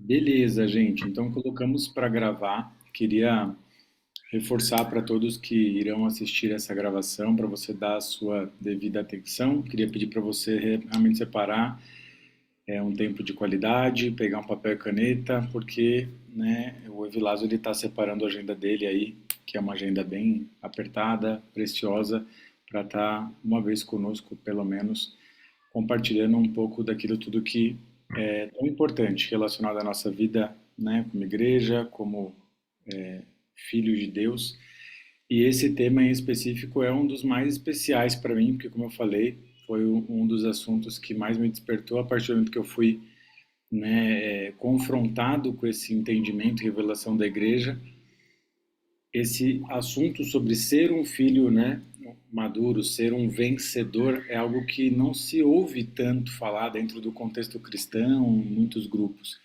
Beleza, gente. Então colocamos para gravar. Queria reforçar para todos que irão assistir essa gravação, para você dar a sua devida atenção. Queria pedir para você realmente separar um tempo de qualidade, pegar um papel e caneta, porque né, o Evilásio ele está separando a agenda dele aí, que é uma agenda bem apertada, preciosa, para estar uma vez conosco, pelo menos, compartilhando um pouco daquilo tudo que é tão importante relacionado à nossa vida, né, como igreja, como filhos de Deus. E esse tema em específico é um dos mais especiais para mim, porque, como eu falei, foi um dos assuntos que mais me despertou a partir do momento que eu fui confrontado com esse entendimento e revelação da igreja. Esse assunto sobre ser um filho, né, maduro, ser um vencedor, é algo que não se ouve tanto falar dentro do contexto cristão, em muitos grupos.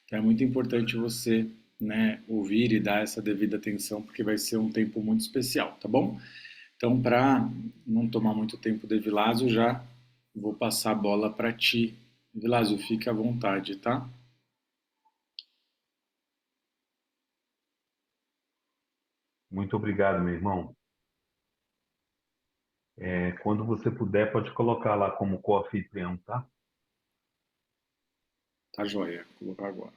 Então é muito importante você, né, ouvir e dar essa devida atenção, porque vai ser um tempo muito especial, tá bom? Então, para não tomar muito tempo de Vilásio, já vou passar a bola para ti. Vilásio, fique à vontade, tá? Muito obrigado, meu irmão. Quando você puder, pode colocar lá como co-anfitrião, tá? Tá joia, vou colocar agora.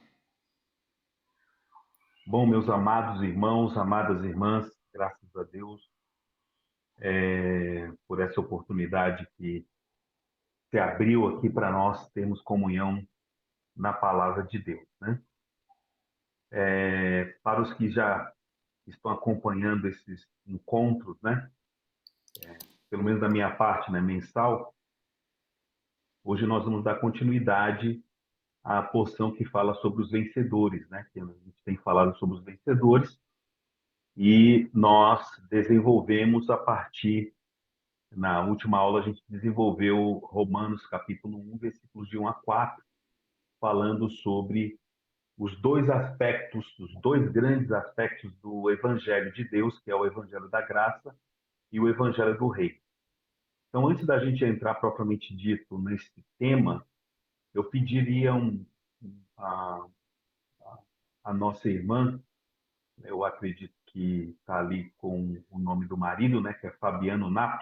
Bom, meus amados irmãos, amadas irmãs, graças a Deus por essa oportunidade que se abriu aqui para nós termos comunhão na palavra de Deus, né? Para os que já estão acompanhando esses encontros, né? Pelo menos da minha parte, né, mensal, hoje nós vamos dar continuidade à porção que fala sobre os vencedores, né? Que a gente tem falado sobre os vencedores. E nós desenvolvemos a partir, na última aula, a gente desenvolveu Romanos capítulo 1, versículos de 1 a 4, falando sobre os dois aspectos, os dois grandes aspectos do Evangelho de Deus, que é o Evangelho da Graça e o Evangelho do Rei. Então, antes da gente entrar propriamente dito nesse tema, eu pediria a, a nossa irmã, eu acredito que está ali com o nome do marido, né, que é Fabiano Nap,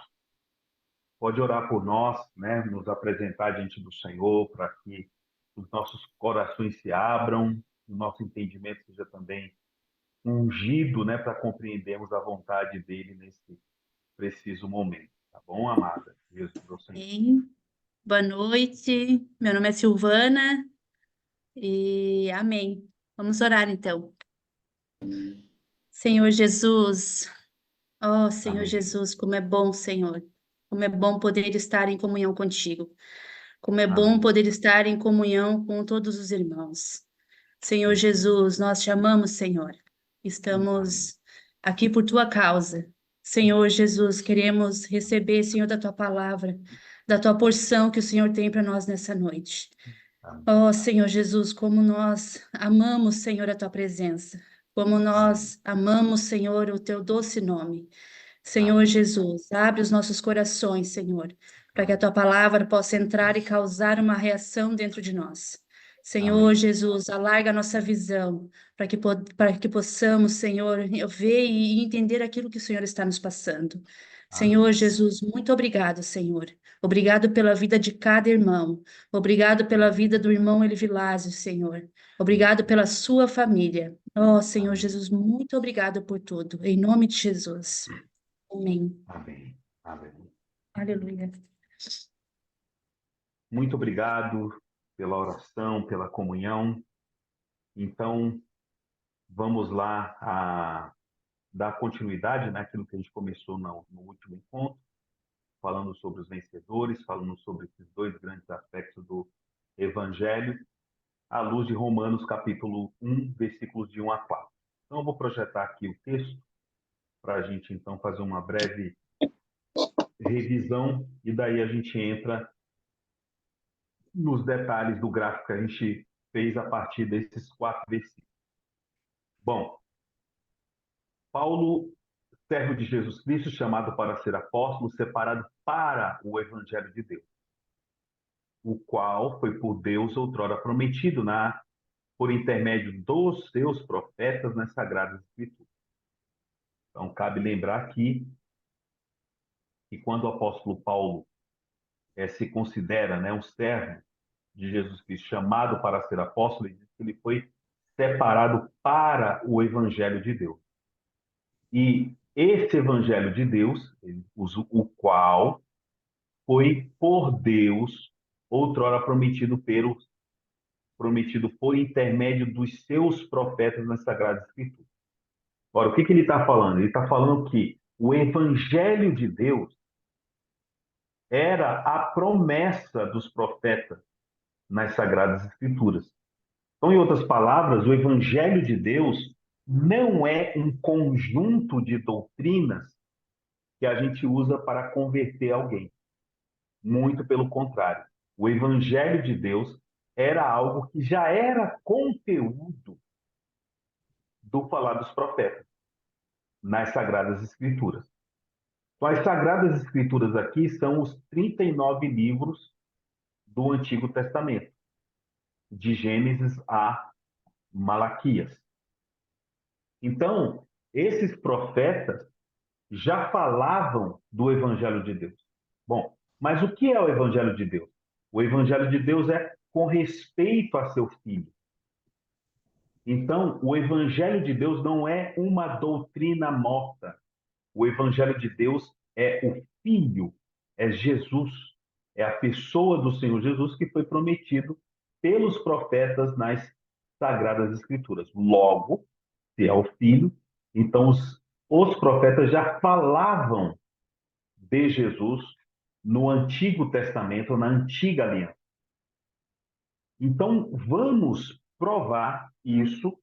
pode orar por nós, né, nos apresentar diante do Senhor, para que os nossos corações se abram, o nosso entendimento seja também ungido, né, para compreendermos a vontade dele nesse preciso momento. Tá bom, amada? Jesus, meu Senhor. Bem, boa noite. Meu nome é Silvana e amém. Vamos orar então. Senhor Jesus, ó Senhor Amém. Jesus, como é bom, Senhor. Como é bom poder estar em comunhão contigo. Como é bom Amém. poder estar em comunhão com todos os irmãos. Senhor Uhum. Jesus, nós te amamos, Senhor. Amém. Estamos aqui por tua causa. Senhor Jesus, queremos receber, Senhor, da tua palavra, da tua porção que o Senhor tem para nós nessa noite. Amém. Oh, Senhor Jesus, como nós amamos, Senhor, a tua presença. Como Amém. nós amamos, Senhor, o teu doce nome. Senhor Amém. Jesus, abre os nossos corações, Senhor, para que a Amém. tua palavra possa entrar e causar uma reação dentro de nós. Senhor Amém. Jesus, alarga a nossa visão para que possamos, Senhor, ver e entender aquilo que o Senhor está nos passando. Senhor Amém. Jesus, muito obrigado, Senhor. Obrigado pela vida de cada irmão. Obrigado pela vida do irmão Elivilásio, Senhor. Obrigado Uhum. pela sua família. Oh, Senhor Amém. Jesus, muito obrigado por tudo. Em nome de Jesus. Amém. Amém. Amém. Aleluia. Muito obrigado pela oração, pela comunhão. Então, vamos lá a dar continuidade naquilo que a gente começou no último encontro, falando sobre os vencedores, falando sobre esses dois grandes aspectos do Evangelho, à luz de Romanos capítulo 1, versículos de 1 a 4. Então, eu vou projetar aqui o texto para a gente, então, fazer uma breve revisão e daí a gente entra nos detalhes do gráfico que a gente fez a partir desses quatro versículos. Bom, Paulo, servo de Jesus Cristo, chamado para ser apóstolo, separado para o Evangelho de Deus, o qual foi por Deus outrora prometido na por intermédio dos seus profetas nas Sagradas Escrituras. Então, cabe lembrar aqui que quando o apóstolo Paulo se considera, né, um servo de Jesus Cristo, chamado para ser apóstolo, ele diz que ele foi separado para o Evangelho de Deus. E esse Evangelho de Deus, ele usa o qual foi por Deus outrora prometido por intermédio dos seus profetas nas Sagradas Escrituras. Agora, o que ele está falando? Ele está falando que o Evangelho de Deus era a promessa dos profetas nas Sagradas Escrituras. Então, em outras palavras, o Evangelho de Deus não é um conjunto de doutrinas que a gente usa para converter alguém. Muito pelo contrário. O Evangelho de Deus era algo que já era conteúdo do falar dos profetas nas Sagradas Escrituras. Então, as Sagradas Escrituras aqui são os 39 livros do Antigo Testamento, de Gênesis a Malaquias. Então, esses profetas já falavam do Evangelho de Deus. Bom, mas o que é o Evangelho de Deus? O Evangelho de Deus é com respeito a seu filho. Então, o Evangelho de Deus não é uma doutrina morta. O Evangelho de Deus é o Filho, é Jesus, é a pessoa do Senhor Jesus que foi prometido pelos profetas nas Sagradas Escrituras. Logo, se é o Filho, então os profetas já falavam de Jesus no Antigo Testamento, na Antiga Aliança. Então, vamos provar isso,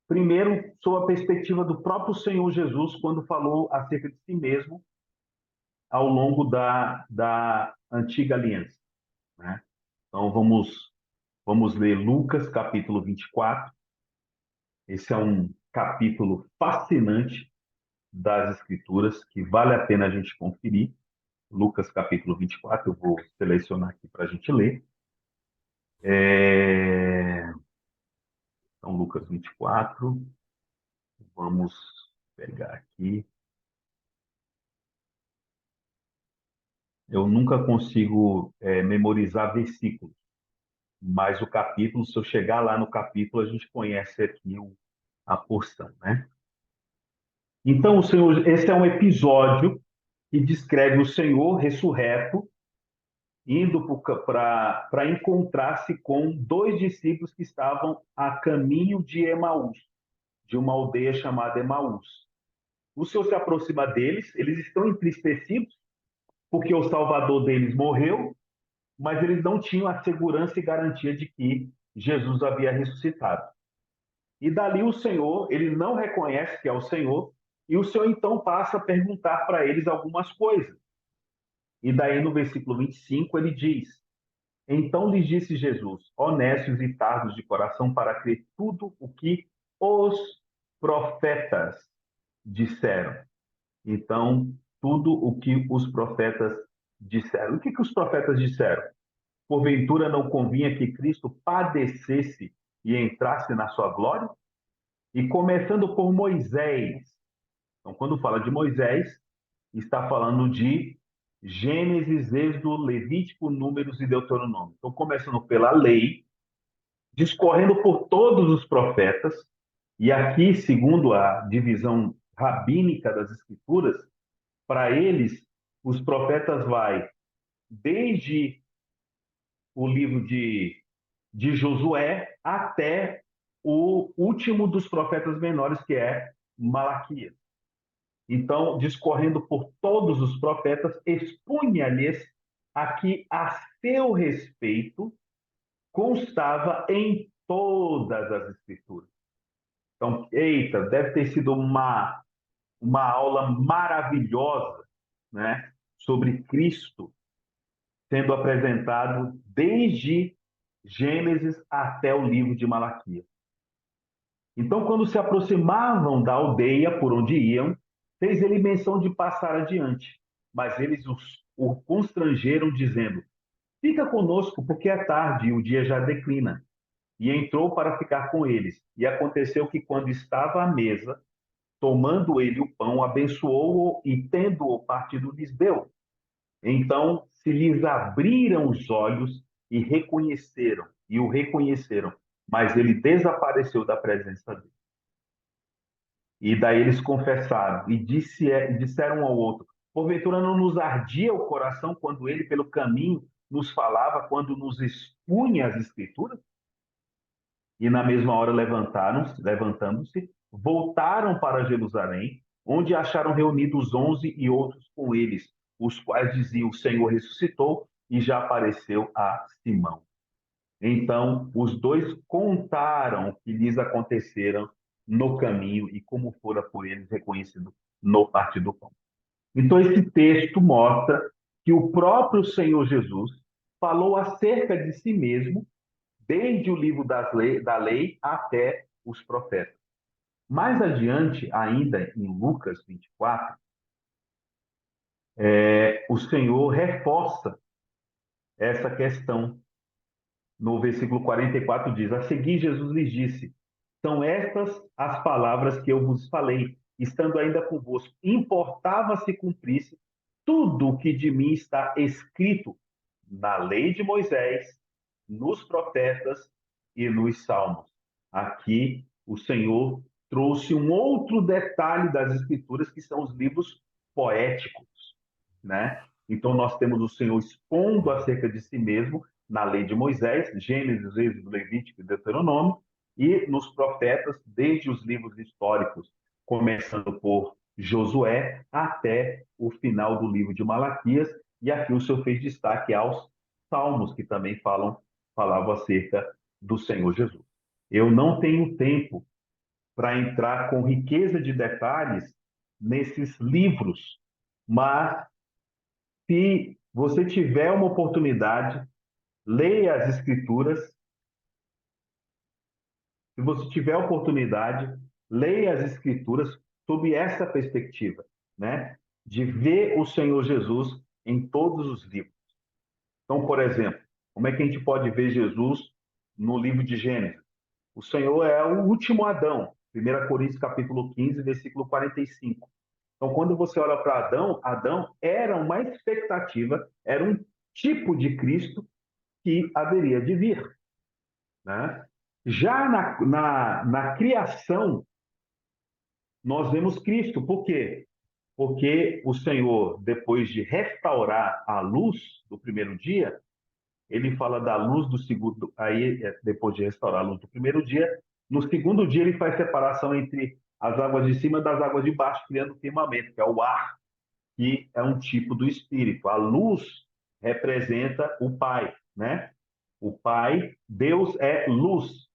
primeiro, sob a perspectiva do próprio Senhor Jesus, quando falou acerca de si mesmo ao longo da Antiga Aliança, né? Então, vamos ler Lucas, capítulo 24. Esse é um capítulo fascinante das Escrituras, que vale a pena a gente conferir. Lucas, capítulo 24, eu vou selecionar aqui para a gente ler. Então, Lucas 24, vamos pegar aqui. Eu nunca consigo memorizar versículos, mas o capítulo, se eu chegar lá no capítulo, a gente conhece aqui a porção, né? Então, esse é um episódio que descreve o Senhor ressurreto, indo para encontrar-se com dois discípulos que estavam a caminho de Emaús, de uma aldeia chamada Emaús. O Senhor se aproxima deles, eles estão entristecidos, porque o Salvador deles morreu, mas eles não tinham a segurança e garantia de que Jesus havia ressuscitado. E dali o Senhor, ele não reconhece que é o Senhor, e o Senhor então passa a perguntar para eles algumas coisas. E daí no versículo 25 ele diz: Então lhes disse Jesus, honestos e tardos de coração para crer tudo o que os profetas disseram. Então, tudo o que os profetas disseram. O que os profetas disseram? Porventura não convinha que Cristo padecesse e entrasse na sua glória? E começando por Moisés. Então, quando fala de Moisés, está falando de Gênesis, Êxodo, Levítico, Números e Deuteronômio. Então, começando pela lei, discorrendo por todos os profetas, e aqui, segundo a divisão rabínica das Escrituras, para eles, os profetas vai desde o livro de Josué até o último dos profetas menores, que é Malaquias. Então, discorrendo por todos os profetas, expunha-lhes aqui a seu respeito constava em todas as Escrituras. Então, eita, deve ter sido uma aula maravilhosa, né, sobre Cristo sendo apresentado desde Gênesis até o livro de Malaquias. Então, quando se aproximavam da aldeia por onde iam, fez ele menção de passar adiante, mas eles o constrangeram, dizendo: Fica conosco, porque é tarde e o dia já declina. e entrou para ficar com eles. E aconteceu que, quando estava à mesa, tomando ele o pão, abençoou-o e, tendo-o partido, lhes deu. Então se lhes abriram os olhos e o reconheceram, mas ele desapareceu da presença deles. E daí eles confessaram disseram um ao outro: porventura não nos ardia o coração quando ele pelo caminho nos falava, quando nos expunha as Escrituras? E na mesma hora levantando-se, voltaram para Jerusalém, onde acharam reunidos 11 e outros com eles, os quais diziam: o Senhor ressuscitou e já apareceu a Simão. Então os dois contaram o que lhes aconteceram no caminho e como fora por eles reconhecido no partir do pão. Então esse texto mostra que o próprio Senhor Jesus falou acerca de si mesmo desde o livro da lei até os profetas. Mais adiante, ainda em Lucas 24, o Senhor reforça essa questão. No versículo 44 diz: a seguir Jesus lhes disse: são estas as palavras que eu vos falei, estando ainda convosco. Importava se cumprisse tudo o que de mim está escrito na lei de Moisés, nos profetas e nos salmos. Aqui o Senhor trouxe um outro detalhe das Escrituras, que são os livros poéticos, né? Então nós temos o Senhor expondo acerca de si mesmo na lei de Moisés, Gênesis, Êxodo, Levítico e Deuteronômio, e nos profetas, desde os livros históricos, começando por Josué até o final do livro de Malaquias, e aqui o Senhor fez destaque aos Salmos, que também falavam acerca do Senhor Jesus. Eu não tenho tempo para entrar com riqueza de detalhes nesses livros, mas se você tiver uma oportunidade, leia as Escrituras. Se você tiver oportunidade, leia as Escrituras sob essa perspectiva, né? De ver o Senhor Jesus em todos os livros. Então, por exemplo, como é que a gente pode ver Jesus no livro de Gênesis? O Senhor é o último Adão. 1 Coríntios capítulo 15, versículo 45. Então, quando você olha para Adão, Adão era uma expectativa, era um tipo de Cristo que haveria de vir, né? Já na criação, nós vemos Cristo. Por quê? Porque o Senhor, depois de restaurar a luz do primeiro dia, ele fala da luz do segundo, aí depois de restaurar a luz do primeiro dia, no segundo dia ele faz separação entre as águas de cima e das águas de baixo, criando o firmamento, que é o ar, que é um tipo do Espírito. A luz representa o Pai, né? O Pai, Deus é luz.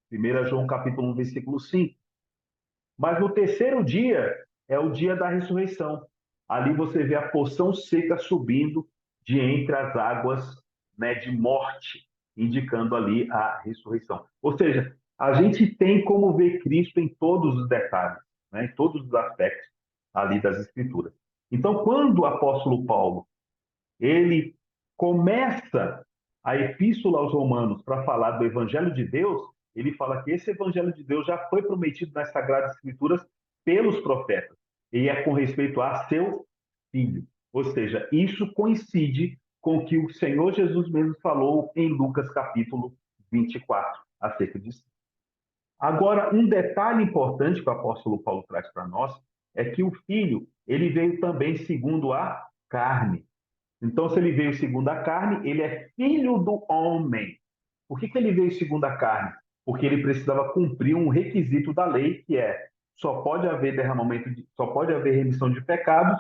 1 João capítulo 1, versículo 5. Mas no terceiro dia é o dia da ressurreição. Ali você vê a porção seca subindo de entre as águas, né, de morte, indicando ali a ressurreição. Ou seja, a gente tem como ver Cristo em todos os detalhes, né, em todos os aspectos ali das Escrituras. Então, quando o apóstolo Paulo ele começa a epístola aos Romanos para falar do Evangelho de Deus, ele fala que esse Evangelho de Deus já foi prometido nas Sagradas Escrituras pelos profetas, e é com respeito a seu Filho. Ou seja, isso coincide com o que o Senhor Jesus mesmo falou em Lucas capítulo 24, acerca disso. Agora, um detalhe importante que o apóstolo Paulo traz para nós é que o Filho, ele veio também segundo a carne. Então, se ele veio segundo a carne, ele é filho do homem. Por que ele veio segundo a carne? Porque ele precisava cumprir um requisito da lei, que é só pode haver remissão de pecados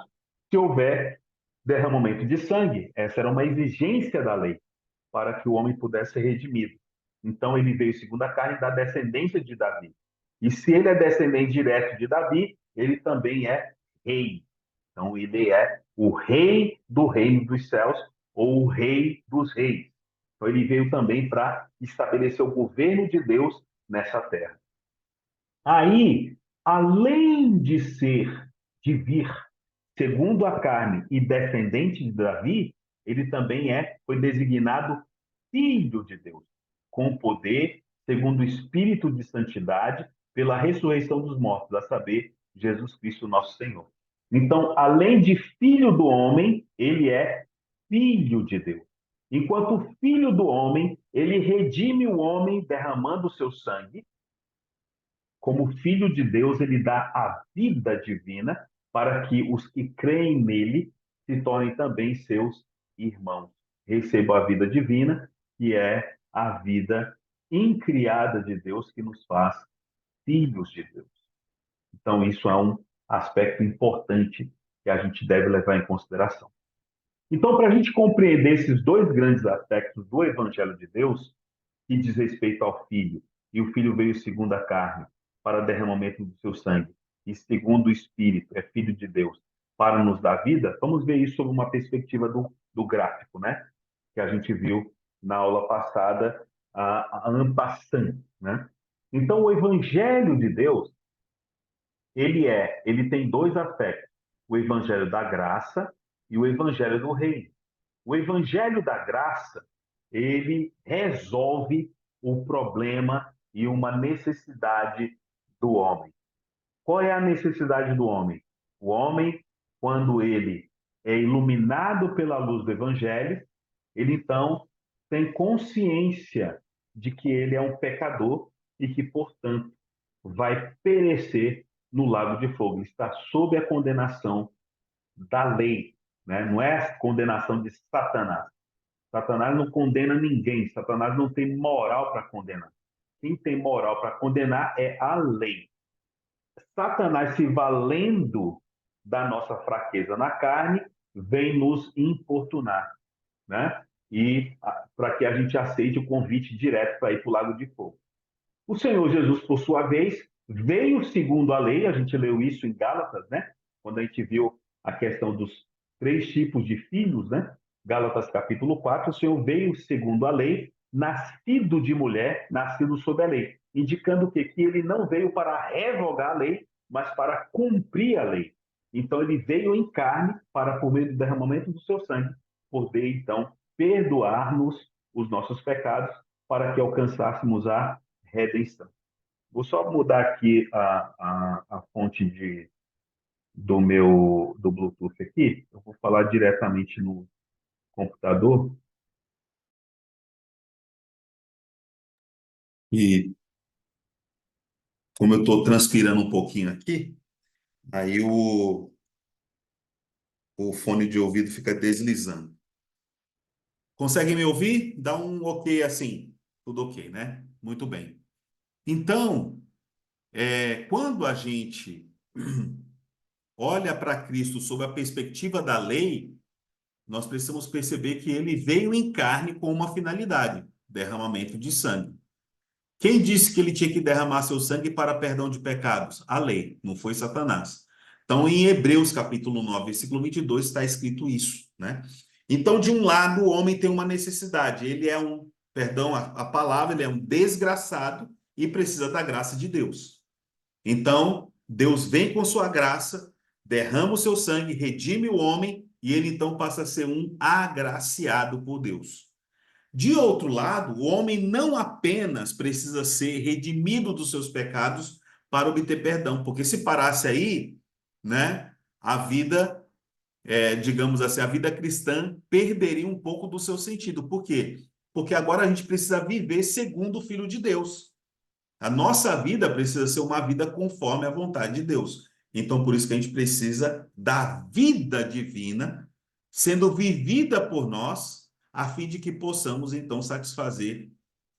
se houver derramamento de sangue. Essa era uma exigência da lei para que o homem pudesse ser redimido. Então, ele veio segundo a carne da descendência de Davi. E se ele é descendente direto de Davi, ele também é rei. Então, ele é o rei do reino dos céus, ou o rei dos reis. Então, ele veio também para estabelecer o governo de Deus nessa terra. Aí, além de vir segundo a carne e descendente de Davi, ele também foi designado filho de Deus, com poder, segundo o Espírito de santidade, pela ressurreição dos mortos, a saber, Jesus Cristo, nosso Senhor. Então, além de filho do homem, ele é filho de Deus. Enquanto filho do homem, ele redime o homem derramando o seu sangue. Como filho de Deus, ele dá a vida divina para que os que creem nele se tornem também seus irmãos. Recebam a vida divina, que é a vida incriada de Deus, que nos faz filhos de Deus. Então, isso é um aspecto importante que a gente deve levar em consideração. Então, para a gente compreender esses dois grandes aspectos do Evangelho de Deus, que diz respeito ao Filho, e o Filho veio segundo a carne, para derramamento do seu sangue, e segundo o Espírito, é Filho de Deus, para nos dar vida, vamos ver isso sob uma perspectiva do gráfico, né? Que a gente viu na aula passada, a en passant, né? Então, o Evangelho de Deus, ele tem dois aspectos, o Evangelho da graça e o Evangelho do reino. O Evangelho da graça, ele resolve o problema e uma necessidade do homem. Qual é a necessidade do homem? O homem, quando ele é iluminado pela luz do Evangelho, ele então tem consciência de que ele é um pecador e que, portanto, vai perecer no lago de fogo. Ele está sob a condenação da lei, né? Não é a condenação de Satanás. Satanás não condena ninguém, Satanás não tem moral para condenar. Quem tem moral para condenar é a lei. Satanás, se valendo da nossa fraqueza na carne, vem nos importunar, né? E para que a gente aceite o convite direto para ir para o lago de fogo. O Senhor Jesus, por sua vez, veio segundo a lei, a gente leu isso em Gálatas, né? Quando a gente viu a questão dos 3 tipos de filhos, né? Gálatas capítulo 4, o Senhor veio segundo a lei, nascido de mulher, nascido sob a lei, indicando que ele não veio para revogar a lei, mas para cumprir a lei. Então ele veio em carne para, por meio do derramamento do seu sangue, poder então perdoar-nos os nossos pecados para que alcançássemos a redenção. Vou só mudar aqui a fonte do Bluetooth aqui. Eu vou falar diretamente no computador. E como eu estou transpirando um pouquinho aqui, aí o fone de ouvido fica deslizando. Consegue me ouvir? Dá um ok assim. Tudo ok, né? Muito bem. Então, quando a gente olha para Cristo sob a perspectiva da lei, nós precisamos perceber que ele veio em carne com uma finalidade, derramamento de sangue. Quem disse que ele tinha que derramar seu sangue para perdão de pecados? A lei, não foi Satanás. Então, em Hebreus capítulo 9, versículo 22, está escrito isso, né? Então, de um lado, o homem tem uma necessidade. Ele é perdão a palavra, ele é um desgraçado e precisa da graça de Deus. Então, Deus vem com sua graça, derrama o seu sangue, redime o homem e ele então passa a ser um agraciado por Deus. De outro lado, o homem não apenas precisa ser redimido dos seus pecados para obter perdão, porque se parasse aí, né, a vida, digamos assim, a vida cristã perderia um pouco do seu sentido. Por quê? Porque agora a gente precisa viver segundo o Filho de Deus. A nossa vida precisa ser uma vida conforme a vontade de Deus. Então, por isso que a gente precisa da vida divina sendo vivida por nós, a fim de que possamos, então, satisfazer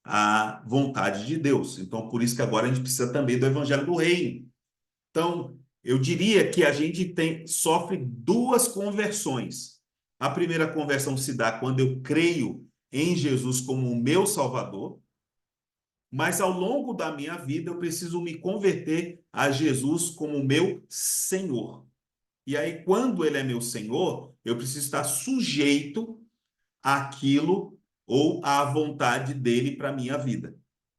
a vontade de Deus. Então, por isso que agora a gente precisa também do Evangelho do Reino. Então, eu diria que a gente sofre 2 conversões. A primeira conversão se dá quando eu creio em Jesus como o meu Salvador, mas ao longo da minha vida eu preciso me converter a Jesus como meu Senhor. E aí, quando ele é meu Senhor, eu preciso estar sujeito àquilo ou à vontade dele para a minha vida.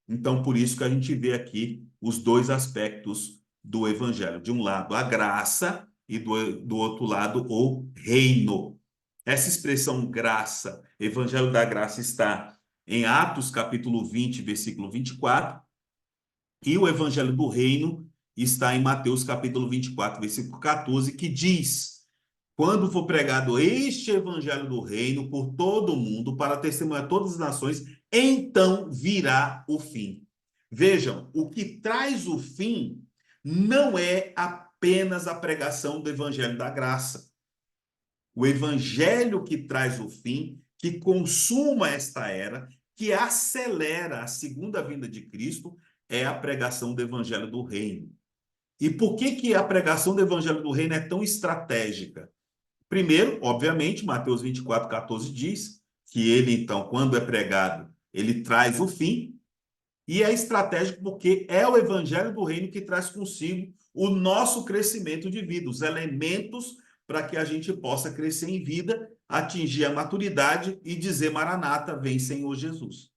Então, por isso que a gente vê aqui os 2 aspectos do Evangelho. De um lado, a graça e do outro lado, o reino. Essa expressão graça, Evangelho da graça, está em Atos, capítulo 20, versículo 24, e o Evangelho do Reino está em Mateus, capítulo 24, versículo 14, que diz: quando for pregado este Evangelho do Reino por todo o mundo, para testemunhar todas as nações, então virá o fim. Vejam, o que traz o fim não é apenas a pregação do Evangelho da Graça. O Evangelho que traz o fim, que consuma esta era, que acelera a segunda vinda de Cristo, é a pregação do Evangelho do Reino. E por que a pregação do Evangelho do Reino é tão estratégica? Primeiro, obviamente, Mateus 24, 14 diz que ele, então, quando é pregado, ele traz o fim, e é estratégico porque é o Evangelho do Reino que traz consigo o nosso crescimento de vida, os elementos para que a gente possa crescer em vida, atingir a maturidade e dizer: Maranata, vem Senhor Jesus.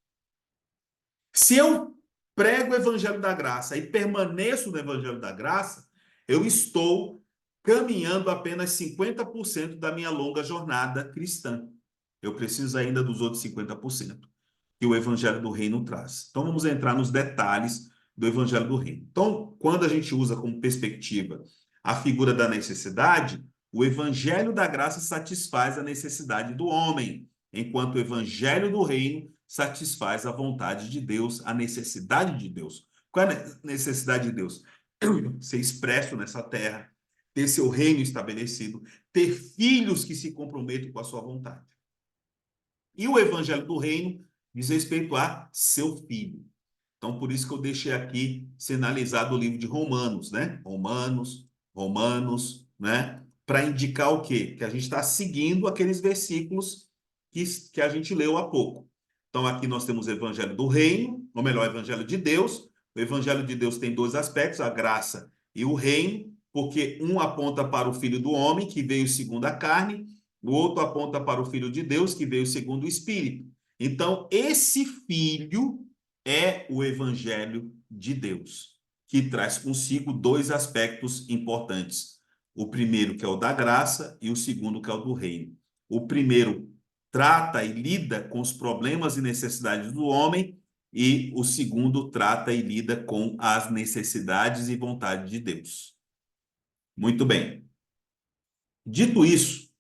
Se eu prego o Evangelho da Graça e permaneço no Evangelho da Graça, eu estou caminhando apenas 50% da minha longa jornada cristã. Eu preciso ainda dos outros 50% que o Evangelho do Reino traz. Então, vamos entrar nos detalhes do Evangelho do Reino. Então, quando a gente usa como perspectiva a figura da necessidade, o Evangelho da Graça satisfaz a necessidade do homem, enquanto o Evangelho do Reino satisfaz a vontade de Deus, a necessidade de Deus. Qual é a necessidade de Deus? Ser expresso nessa terra, ter seu reino estabelecido, ter filhos que se comprometam com a sua vontade. E o Evangelho do Reino diz respeito a seu filho. Então, por isso que eu deixei aqui sinalizado o livro de Romanos, né? Romanos, né? Para indicar o quê? Que a gente está seguindo aqueles versículos que a gente leu há pouco. Então, aqui nós temos o Evangelho do Reino, ou melhor, o Evangelho de Deus. O Evangelho de Deus tem dois aspectos, a graça e o reino, porque um aponta para o Filho do Homem, que veio segundo a carne, o outro aponta para o Filho de Deus, que veio segundo o Espírito. Então, esse Filho é o Evangelho de Deus, que traz consigo dois aspectos importantes. O primeiro, que é o da graça, e o segundo, que é o do reino. O primeiro trata e lida com os problemas e necessidades do homem, e o segundo trata e lida com as necessidades e vontade de Deus. Muito bem. Dito isso,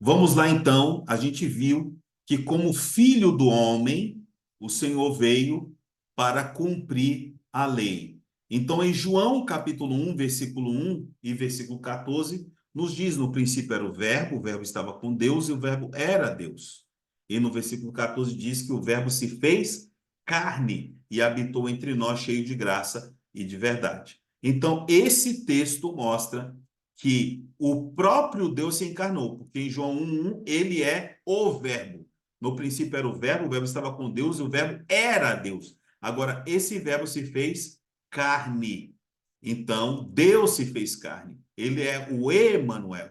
vamos lá então, a gente viu que como filho do homem, o Senhor veio para cumprir a lei. Então, em João capítulo 1, versículo 1 e versículo 14, nos diz: no princípio era o verbo estava com Deus e o verbo era Deus. E no versículo 14 diz que o verbo se fez carne e habitou entre nós cheio de graça e de verdade. Então, esse texto mostra que o próprio Deus se encarnou, porque em João 1:1 ele é o verbo. No princípio era o verbo estava com Deus e o verbo era Deus. Agora, esse verbo se fez carne. Então, Deus se fez carne. Ele é o Emanuel.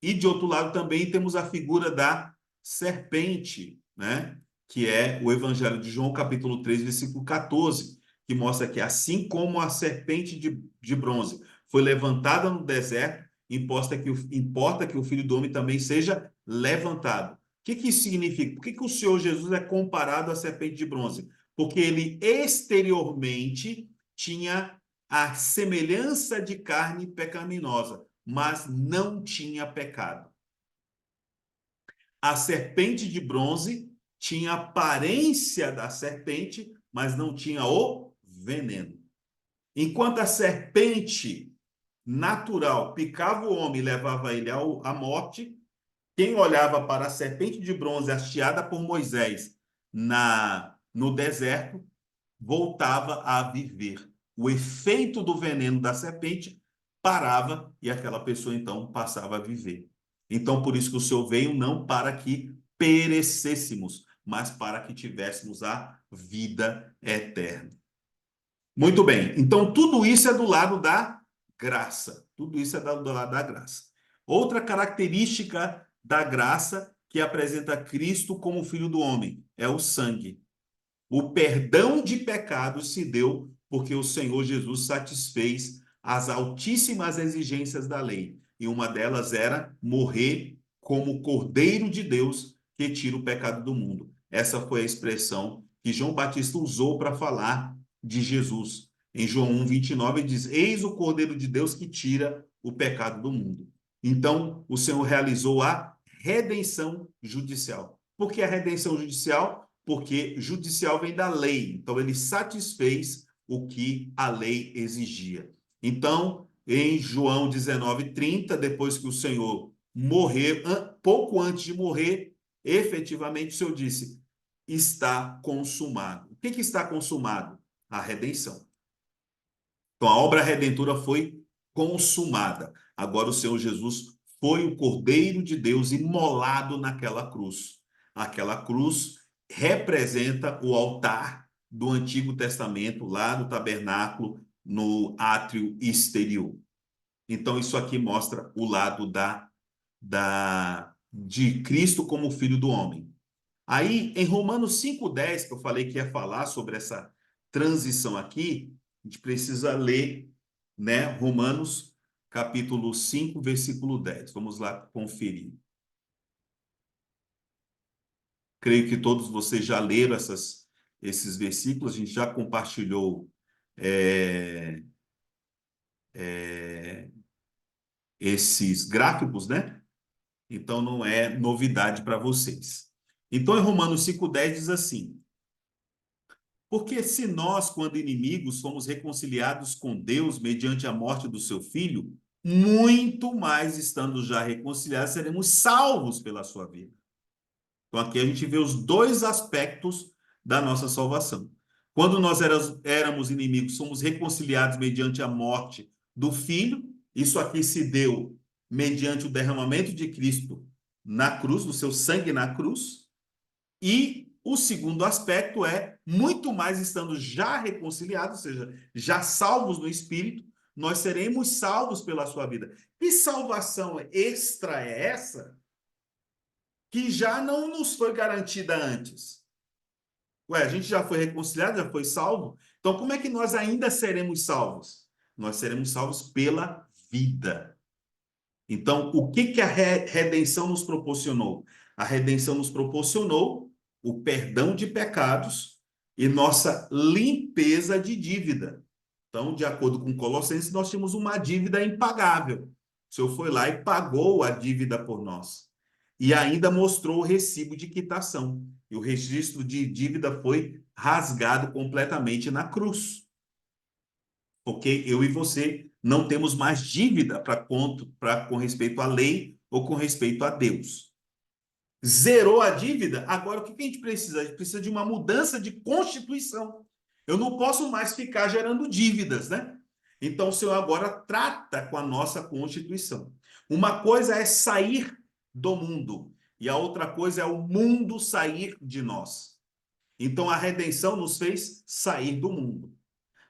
E, de outro lado, também temos a figura da serpente, né? Que é o Evangelho de João, capítulo 3, versículo 14, que mostra que assim como a serpente de bronze foi levantada no deserto, importa que o Filho do Homem também seja levantado. O que isso significa? Por que o Senhor Jesus é comparado à serpente de bronze? Porque ele exteriormente tinha a semelhança de carne pecaminosa, mas não tinha pecado. A serpente de bronze tinha a aparência da serpente, mas não tinha o veneno. Enquanto a serpente natural picava o homem e levava ele à morte, quem olhava para a serpente de bronze hasteada por Moisés no deserto voltava a viver. O efeito do veneno da serpente parava e aquela pessoa então passava a viver. Então, por isso que o Senhor veio não para que perecêssemos, mas para que tivéssemos a vida eterna. Muito bem. Então, tudo isso é do lado da graça. Tudo isso é do lado da graça. Outra característica da graça que apresenta Cristo como Filho do Homem é o sangue. O perdão de pecados se deu porque o Senhor Jesus satisfez as altíssimas exigências da lei. E uma delas era morrer como Cordeiro de Deus que tira o pecado do mundo. essa foi a expressão que João Batista usou para falar de Jesus. Em João 1:29 ele diz: Eis o Cordeiro de Deus que tira o pecado do mundo. Então, o Senhor realizou a redenção judicial. Por que a redenção judicial? Porque judicial vem da lei. Então, ele satisfez o que a lei exigia. Então, em João 19:30, depois que o Senhor morreu, pouco antes de morrer, efetivamente o Senhor disse: está consumado. O que está consumado? A redenção. Então, a obra redentora foi consumada. Agora o Senhor Jesus foi o Cordeiro de Deus imolado naquela cruz. Aquela cruz representa o altar do Antigo Testamento, lá no tabernáculo, no átrio exterior. Então, isso aqui mostra o lado de Cristo como Filho do Homem. Aí, em Romanos 5:10, que eu falei que ia falar sobre essa transição aqui, a gente precisa ler, né, Romanos capítulo 5, versículo 10. Vamos lá conferir. Creio que todos vocês já leram esses versículos, a gente já compartilhou esses gráficos, né? Então não é novidade para vocês. Então, em Romanos 5:10 diz assim: porque se nós, quando inimigos, fomos reconciliados com Deus mediante a morte do seu Filho, muito mais, estando já reconciliados, seremos salvos pela sua vida. Então, aqui a gente vê os dois aspectos da nossa salvação. Quando nós éramos inimigos, fomos reconciliados mediante a morte do Filho. Isso aqui se deu mediante o derramamento de Cristo na cruz, do seu sangue na cruz. E o segundo aspecto é, muito mais estando já reconciliados, ou seja, já salvos no Espírito, nós seremos salvos pela sua vida. Que salvação extra é essa que já não nos foi garantida antes? Ué, a gente já foi reconciliado, já foi salvo? Então, como é que nós ainda seremos salvos? Nós seremos salvos pela vida. Então, o que a redenção nos proporcionou? A redenção nos proporcionou o perdão de pecados e nossa limpeza de dívida. Então, de acordo com Colossenses, nós tínhamos uma dívida impagável. O Senhor foi lá e pagou a dívida por nós. E ainda mostrou o recibo de quitação. E o registro de dívida foi rasgado completamente na cruz. Porque eu e você não temos mais dívida com respeito à lei ou com respeito a Deus. Zerou a dívida, agora o que a gente precisa? A gente precisa de uma mudança de constituição. Eu não posso mais ficar gerando dívidas, né? Então o Senhor agora trata com a nossa constituição. Uma coisa é sair do mundo e a outra coisa é o mundo sair de nós. Então a redenção nos fez sair do mundo.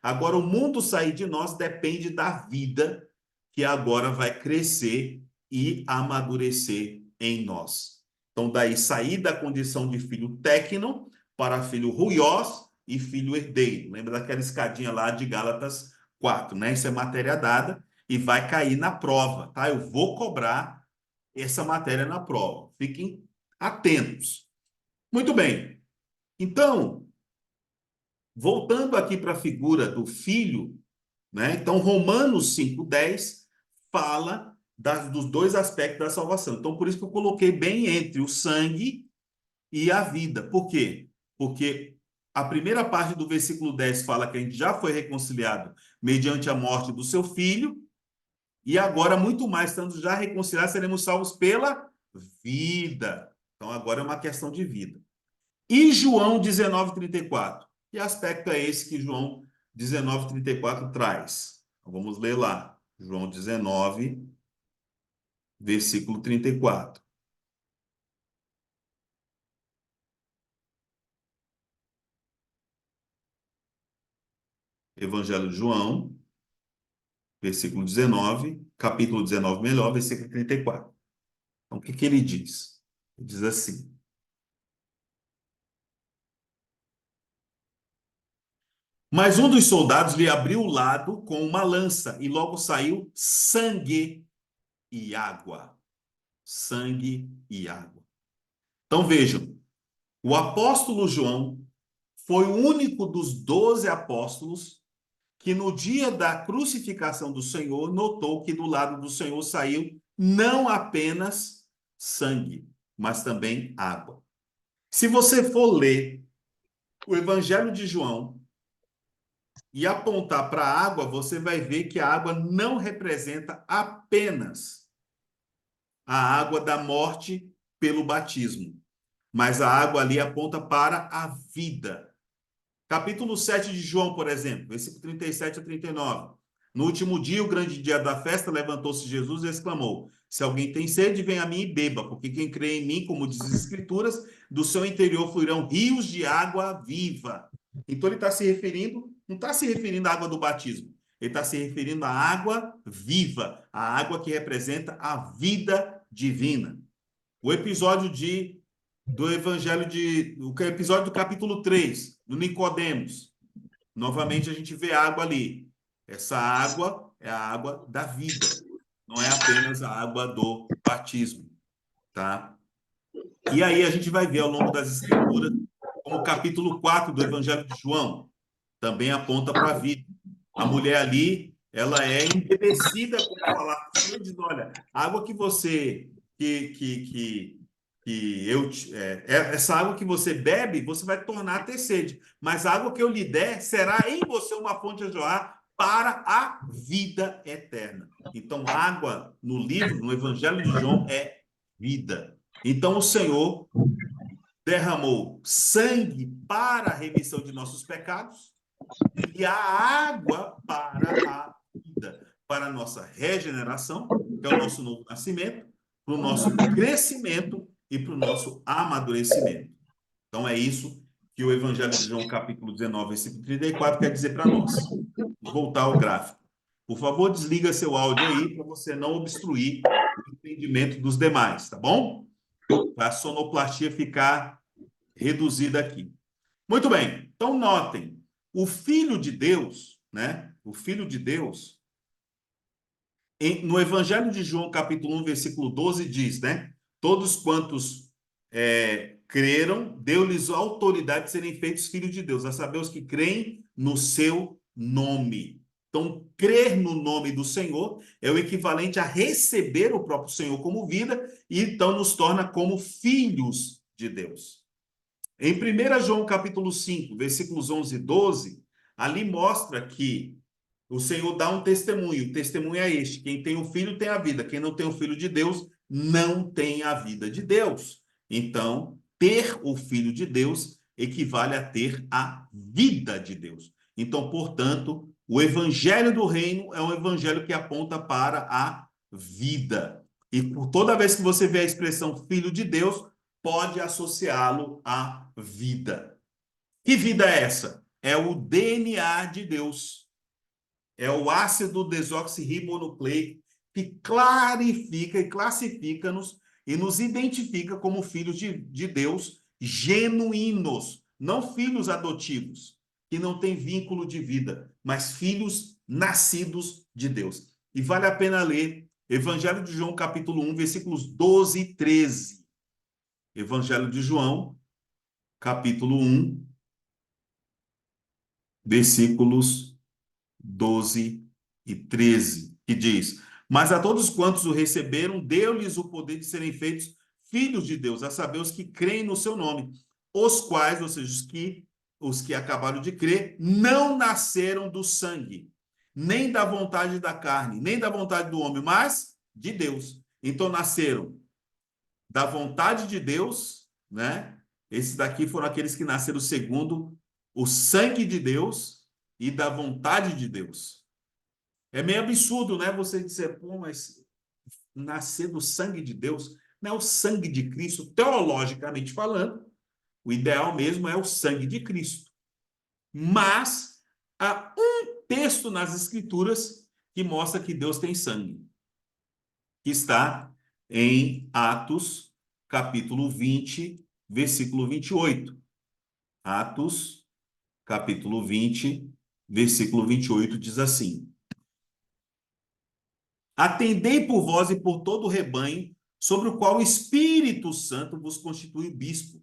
Agora, o mundo sair de nós depende da vida que agora vai crescer e amadurecer em nós. Então, daí, sair da condição de filho técnico para filho ruiós e filho herdeiro. Lembra daquela escadinha lá de Gálatas 4, né? Isso é matéria dada e vai cair na prova, tá? Eu vou cobrar essa matéria na prova. Fiquem atentos. Muito bem. Então, voltando aqui para a figura do filho, né? Então, Romanos 5:10 fala dos dois aspectos da salvação. Então, por isso que eu coloquei bem entre o sangue e a vida. Por quê? Porque a primeira parte do versículo 10 fala que a gente já foi reconciliado mediante a morte do seu filho, e agora, muito mais, estando já reconciliados, seremos salvos pela vida. Então, agora é uma questão de vida. E João 19:34? Que aspecto é esse que João 19:34 traz? Então, vamos ler lá. João 19, versículo 34. Evangelho de João, versículo 19, capítulo 19, melhor, versículo 34. Então, o que ele diz? Ele diz assim: mas um dos soldados lhe abriu o lado com uma lança, e logo saiu sangue e água. Sangue e água. Então, vejam, O apóstolo João foi o único dos 12 apóstolos que no dia da crucificação do Senhor notou que do lado do Senhor saiu não apenas sangue, mas também água. Se você for ler o Evangelho de João e apontar para a água, você vai ver que a água não representa apenas a água da morte pelo batismo, mas a água ali aponta para a vida. Capítulo 7 de João, por exemplo, versículo 37 a 39. No último dia, o grande dia da festa, levantou-se Jesus e exclamou: se alguém tem sede, venha a mim e beba, porque quem crê em mim, como diz as Escrituras, do seu interior fluirão rios de água viva. Então ele está se referindo, não está se referindo à água do batismo, ele está se referindo à água viva, a água que representa a vida divina. O episódio do episódio do capítulo 3, do Nicodemos. Novamente a gente vê água ali. Essa água é a água da vida, não é apenas a água do batismo, tá? E aí a gente vai ver ao longo das escrituras, como o capítulo 4 do Evangelho de João, também aponta para a vida. A mulher ali, ela é embebecida com a palavra do Senhor, dizendo, olha, a água que você essa água que você bebe, você vai tornar a ter sede. Mas a água que eu lhe der será em você uma fonte a jorrar para a vida eterna. Então, água no livro, no Evangelho de João, é vida. Então, o Senhor derramou sangue para a remissão de nossos pecados e a água para a vida, para a nossa regeneração, que é o nosso novo nascimento, para o nosso crescimento e para o nosso amadurecimento. Então, é isso que o Evangelho de João, capítulo 19, versículo 34, quer dizer para nós. Vou voltar ao gráfico. Por favor, desliga seu áudio aí para você não obstruir o entendimento dos demais, tá bom? Para a sonoplastia ficar reduzida aqui. Muito bem. Então, notem, o Filho de Deus, né? O Filho de Deus, no Evangelho de João, capítulo 1, versículo 12, diz, né? Todos quantos creram, deu-lhes autoridade de serem feitos filhos de Deus, a saber, os que creem no seu nome. Então, crer no nome do Senhor é o equivalente a receber o próprio Senhor como vida e, então, nos torna como filhos de Deus. Em 1 João, capítulo 5, versículos 11 e 12, ali mostra que o Senhor dá um testemunho. O testemunho é este: quem tem o Filho tem a vida. Quem não tem o Filho de Deus não tem a vida de Deus. Então, ter o Filho de Deus equivale a ter a vida de Deus. Então, portanto, o Evangelho do Reino é um evangelho que aponta para a vida. E por toda vez que você vê a expressão Filho de Deus, pode associá-lo à vida. Que vida é essa? É o DNA de Deus. É o ácido desoxirribonucleico que clarifica e classifica-nos e nos identifica como filhos de Deus genuínos, não filhos adotivos, que não têm vínculo de vida, mas filhos nascidos de Deus. E vale a pena ler Evangelho de João, capítulo 1, versículos 12 e 13. Evangelho de João, capítulo 1, versículos 12 e 13, que diz: mas a todos quantos o receberam, deu-lhes o poder de serem feitos filhos de Deus, a saber, os que creem no seu nome, os quais, ou seja, os que acabaram de crer, não nasceram do sangue, nem da vontade da carne, nem da vontade do homem, mas de Deus. Então, nasceram da vontade de Deus, né? Esses daqui foram aqueles que nasceram segundo o sangue de Deus e da vontade de Deus. É meio absurdo, né? Você dizer, pô, mas nascer do sangue de Deus não é o sangue de Cristo, teologicamente falando. O ideal mesmo é o sangue de Cristo. Mas há um texto nas Escrituras que mostra que Deus tem sangue, que está em Atos, capítulo 20, versículo 28. Atos, capítulo 20, versículo 28, diz assim: atendei por vós e por todo o rebanho, sobre o qual o Espírito Santo vos constitui bispo,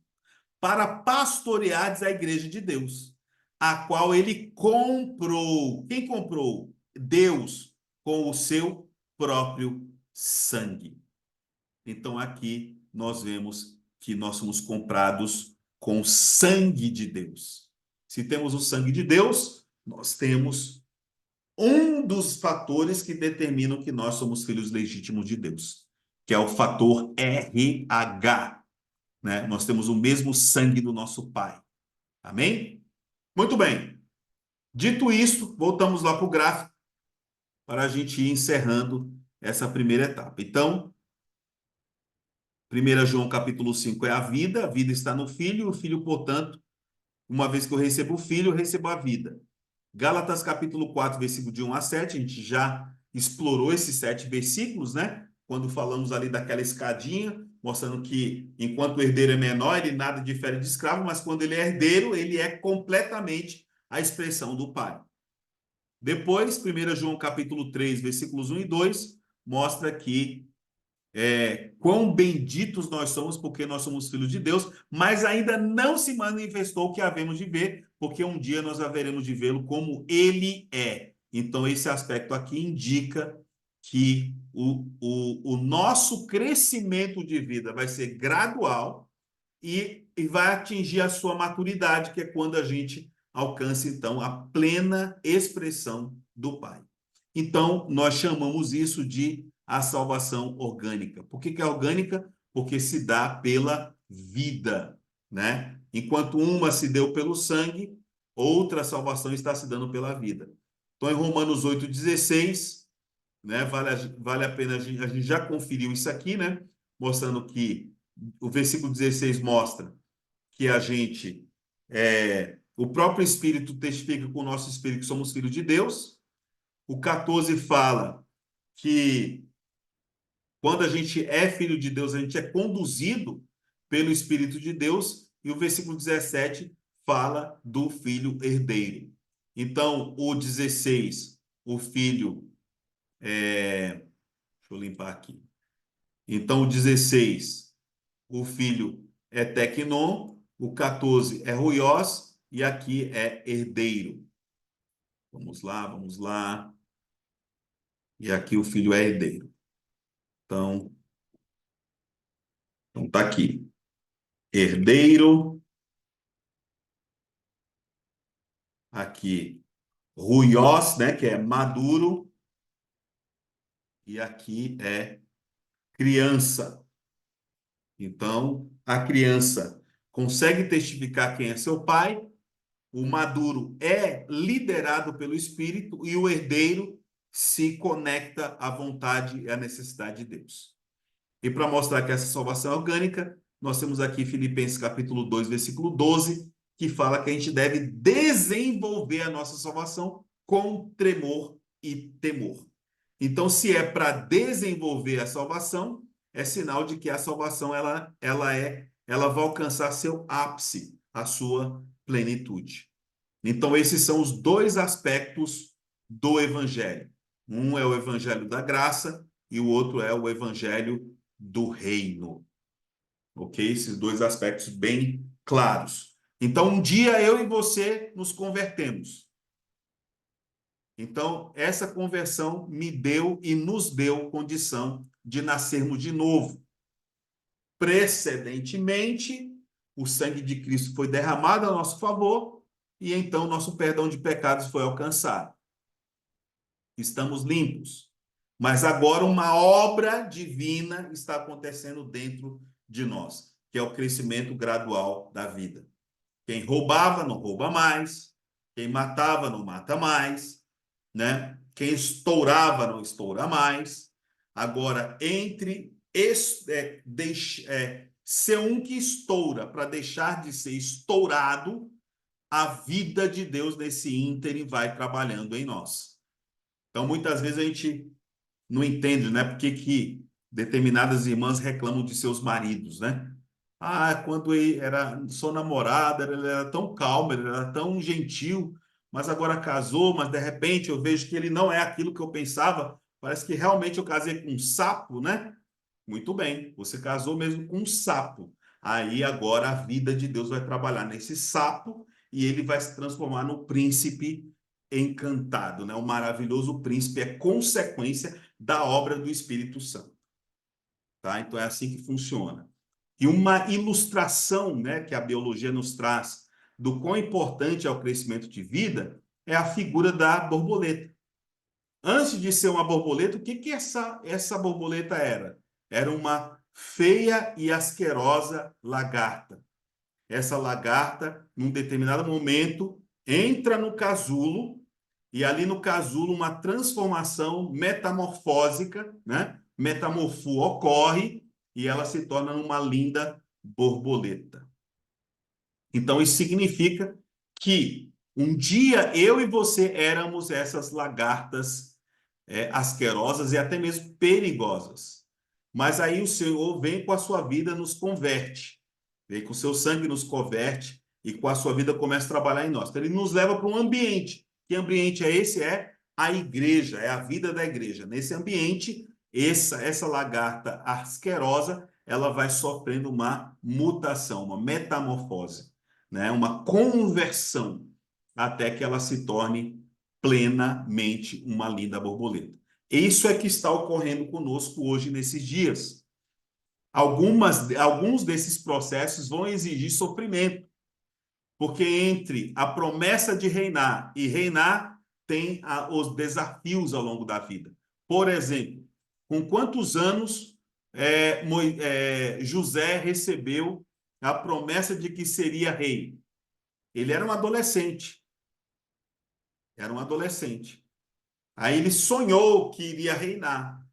para pastoreardes a igreja de Deus, a qual ele comprou. Quem comprou? Deus, com o seu próprio sangue. Então, aqui nós vemos que nós somos comprados com o sangue de Deus. Se temos o sangue de Deus, nós temos um dos fatores que determinam que nós somos filhos legítimos de Deus, que é o fator RH, né? Nós temos o mesmo sangue do nosso Pai. Amém? Muito bem. Dito isto, voltamos lá para o gráfico para a gente ir encerrando essa primeira etapa. Então, 1 João capítulo 5 é a vida está no Filho, e o Filho, portanto, uma vez que eu recebo o Filho, eu recebo a vida. Gálatas capítulo 4, versículo de 1 a 7, a gente já explorou esses 7 versículos, né? Quando falamos ali daquela escadinha, mostrando que enquanto o herdeiro é menor, ele nada difere de escravo, mas quando ele é herdeiro, ele é completamente a expressão do Pai. Depois, 1 João capítulo 3, versículos 1 e 2, mostra que quão benditos nós somos porque nós somos filhos de Deus, mas ainda não se manifestou o que havemos de ver, porque um dia nós haveremos de vê-lo como ele é. Então, esse aspecto aqui indica que o nosso crescimento de vida vai ser gradual e vai atingir a sua maturidade, que é quando a gente alcança, então, a plena expressão do Pai. Então, nós chamamos isso de a salvação orgânica. Por que é orgânica? Porque se dá pela vida, né? Enquanto uma se deu pelo sangue, outra salvação está se dando pela vida. Então, em Romanos 8,16, né? Vale a pena, a gente já conferiu isso aqui, né? Mostrando que o versículo 16 mostra que a gente, o próprio Espírito testifica com o nosso Espírito que somos filhos de Deus. O 14 fala que quando a gente é filho de Deus, a gente é conduzido pelo Espírito de Deus. E o versículo 17 fala do filho herdeiro. Então, o 16, o filho... deixa eu limpar aqui. Então, o 16, o filho é tecnon, o 14 é ruiós, e aqui é herdeiro. Vamos lá, vamos lá. E aqui o filho é herdeiro. Então tá aqui. Herdeiro. Aqui, ruiós, né, que é maduro. E aqui é criança. Então, a criança consegue testificar quem é seu pai. O maduro é liderado pelo Espírito e o herdeiro se conecta à vontade e à necessidade de Deus. E para mostrar que essa salvação é orgânica, nós temos aqui Filipenses capítulo 2, versículo 12, que fala que a gente deve desenvolver a nossa salvação com tremor e temor. Então, se é para desenvolver a salvação, é sinal de que a salvação ela vai alcançar seu ápice, a sua plenitude. Então, esses são os dois aspectos do evangelho. Um é o evangelho da graça e o outro é o evangelho do reino. Ok? Esses dois aspectos bem claros. Então, um dia eu e você nos convertemos. Então, essa conversão me deu e nos deu condição de nascermos de novo. Precedentemente, o sangue de Cristo foi derramado a nosso favor e então nosso perdão de pecados foi alcançado. Estamos limpos. Mas agora uma obra divina está acontecendo dentro de nós, que é o crescimento gradual da vida. Quem roubava, não rouba mais. Quem matava, não mata mais. Né? Quem estourava, não estoura mais. Agora, entre ser um que estoura para deixar de ser estourado, a vida de Deus nesse ínterim vai trabalhando em nós. Então, muitas vezes a gente não entende, né? Por que determinadas irmãs reclamam de seus maridos, né? Ah, quando sou namorada, ele era tão calmo, ele era tão gentil, mas agora casou, mas de repente eu vejo que ele não é aquilo que eu pensava. Parece que realmente eu casei com um sapo, né? Muito bem, você casou mesmo com um sapo. aí agora a vida de Deus vai trabalhar nesse sapo e ele vai se transformar no príncipe encantado, né? O maravilhoso príncipe é consequência da obra do Espírito Santo, tá? Então é assim que funciona. E uma ilustração, né, que a biologia nos traz do quão importante é o crescimento de vida é a figura da borboleta. Antes de ser uma borboleta, o que essa borboleta era? Era uma feia e asquerosa lagarta. Essa lagarta, num determinado momento, entra no casulo, e ali no casulo uma transformação metamorfósica, né? Metamorfo ocorre, e ela se torna uma linda borboleta. Então, isso significa que um dia eu e você éramos essas lagartas asquerosas e até mesmo perigosas. Mas aí o Senhor vem com a sua vida, nos converte. Vem com o seu sangue, nos converte e com a sua vida começa a trabalhar em nós. Então, ele nos leva para um ambiente. Que ambiente é esse? É a igreja, é a vida da igreja. Nesse ambiente, essa lagarta asquerosa, ela vai sofrendo uma mutação, uma metamorfose, né? Uma conversão, até que ela se torne plenamente uma linda borboleta. Isso é que está ocorrendo conosco hoje, nesses dias. Alguns desses processos vão exigir sofrimento, porque entre a promessa de reinar e reinar, tem os desafios ao longo da vida. Por exemplo, com quantos anos José recebeu a promessa de que seria rei? Ele era um adolescente. Era um adolescente. Aí ele sonhou que iria reinar.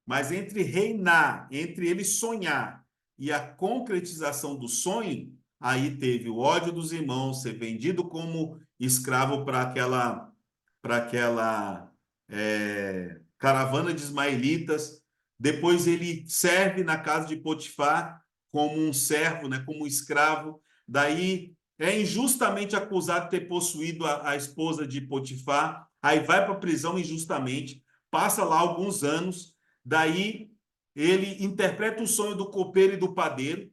Mas entre reinar, entre ele sonhar e a concretização do sonho, aí teve o ódio dos irmãos, ser vendido como escravo para aquela caravana de ismaelitas. Depois ele serve na casa de Potifar como um servo, né, como um escravo. Daí é injustamente acusado de ter possuído a esposa de Potifar. Aí vai para a prisão injustamente, passa lá alguns anos. Daí ele interpreta o sonho do copeiro e do padeiro.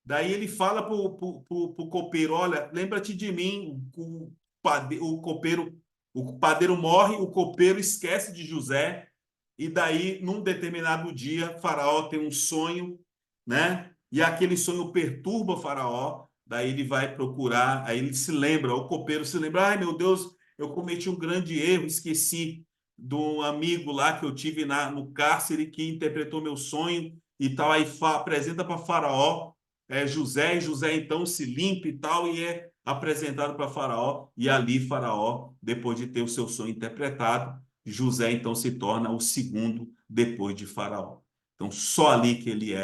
Daí ele fala para o copeiro: olha, lembra-te de mim. O padeiro morre, o copeiro esquece de José. E daí, num determinado dia, Faraó tem um sonho, né? E aquele sonho perturba Faraó. Daí ele vai procurar, aí ele se lembra, o copeiro se lembra: ai meu Deus, eu cometi um grande erro, esqueci de um amigo lá que eu tive no cárcere que interpretou meu sonho e tal. Aí apresenta para Faraó José, e José então se limpa e tal, e é apresentado para Faraó. E ali Faraó, depois de ter o seu sonho interpretado, José então se torna o segundo depois de Faraó. Então só ali que ele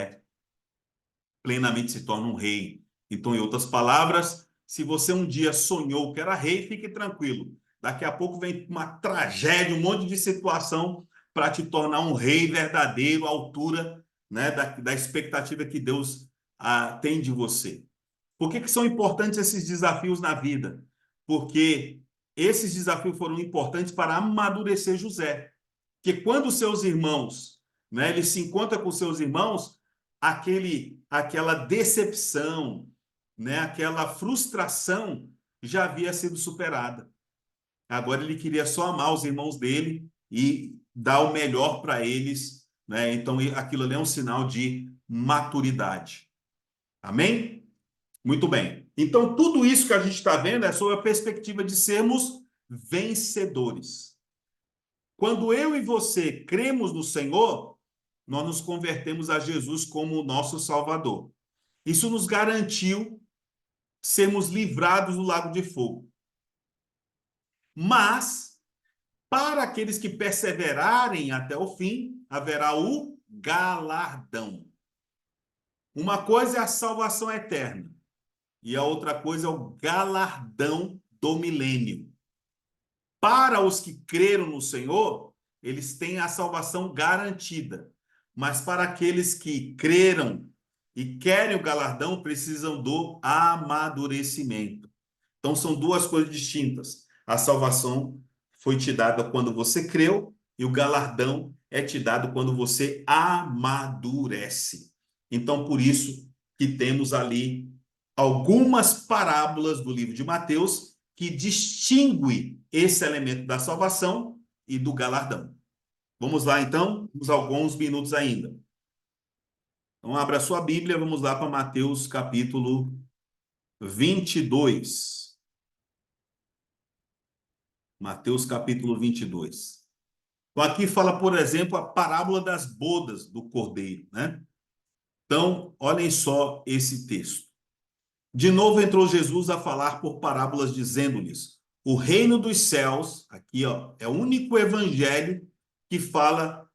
plenamente se torna um rei. Então, em outras palavras, se você um dia sonhou que era rei, fique tranquilo. Daqui a pouco vem uma tragédia, um monte de situação para te tornar um rei verdadeiro, à altura, né, da expectativa que Deus tem de você. Por que são importantes esses desafios na vida? Porque esses desafios foram importantes para amadurecer José. Porque quando seus irmãos, né, ele se encontra com seus irmãos, aquela decepção, né, aquela frustração já havia sido superada. Agora ele queria só amar os irmãos dele e dar o melhor para eles, né? Então aquilo ali é um sinal de maturidade. Amém? Muito bem. Então tudo isso que a gente está vendo é sob a perspectiva de sermos vencedores. Quando eu e você cremos no Senhor, nós nos convertemos a Jesus como o nosso Salvador. Isso nos garantiu sermos livrados do lago de fogo. Mas, para aqueles que perseverarem até o fim, haverá o galardão. Uma coisa é a salvação eterna, e a outra coisa é o galardão do milênio. Para os que creram no Senhor, eles têm a salvação garantida. Mas para aqueles que creram e querem o galardão, precisam do amadurecimento. Então, são duas coisas distintas. A salvação foi te dada quando você creu e o galardão é te dado quando você amadurece. Então, por isso, que temos ali algumas parábolas do livro de Mateus que distingue esse elemento da salvação e do galardão. Vamos lá, então, temos alguns minutos ainda. Então, abra a sua Bíblia, vamos lá para Mateus capítulo 22. Mateus capítulo 22. Então, aqui fala, por exemplo, a parábola das bodas do cordeiro, né? Então, olhem só esse texto. De novo entrou Jesus a falar por parábolas, dizendo-lhes: o reino dos céus, aqui ó, é o único evangelho que fala,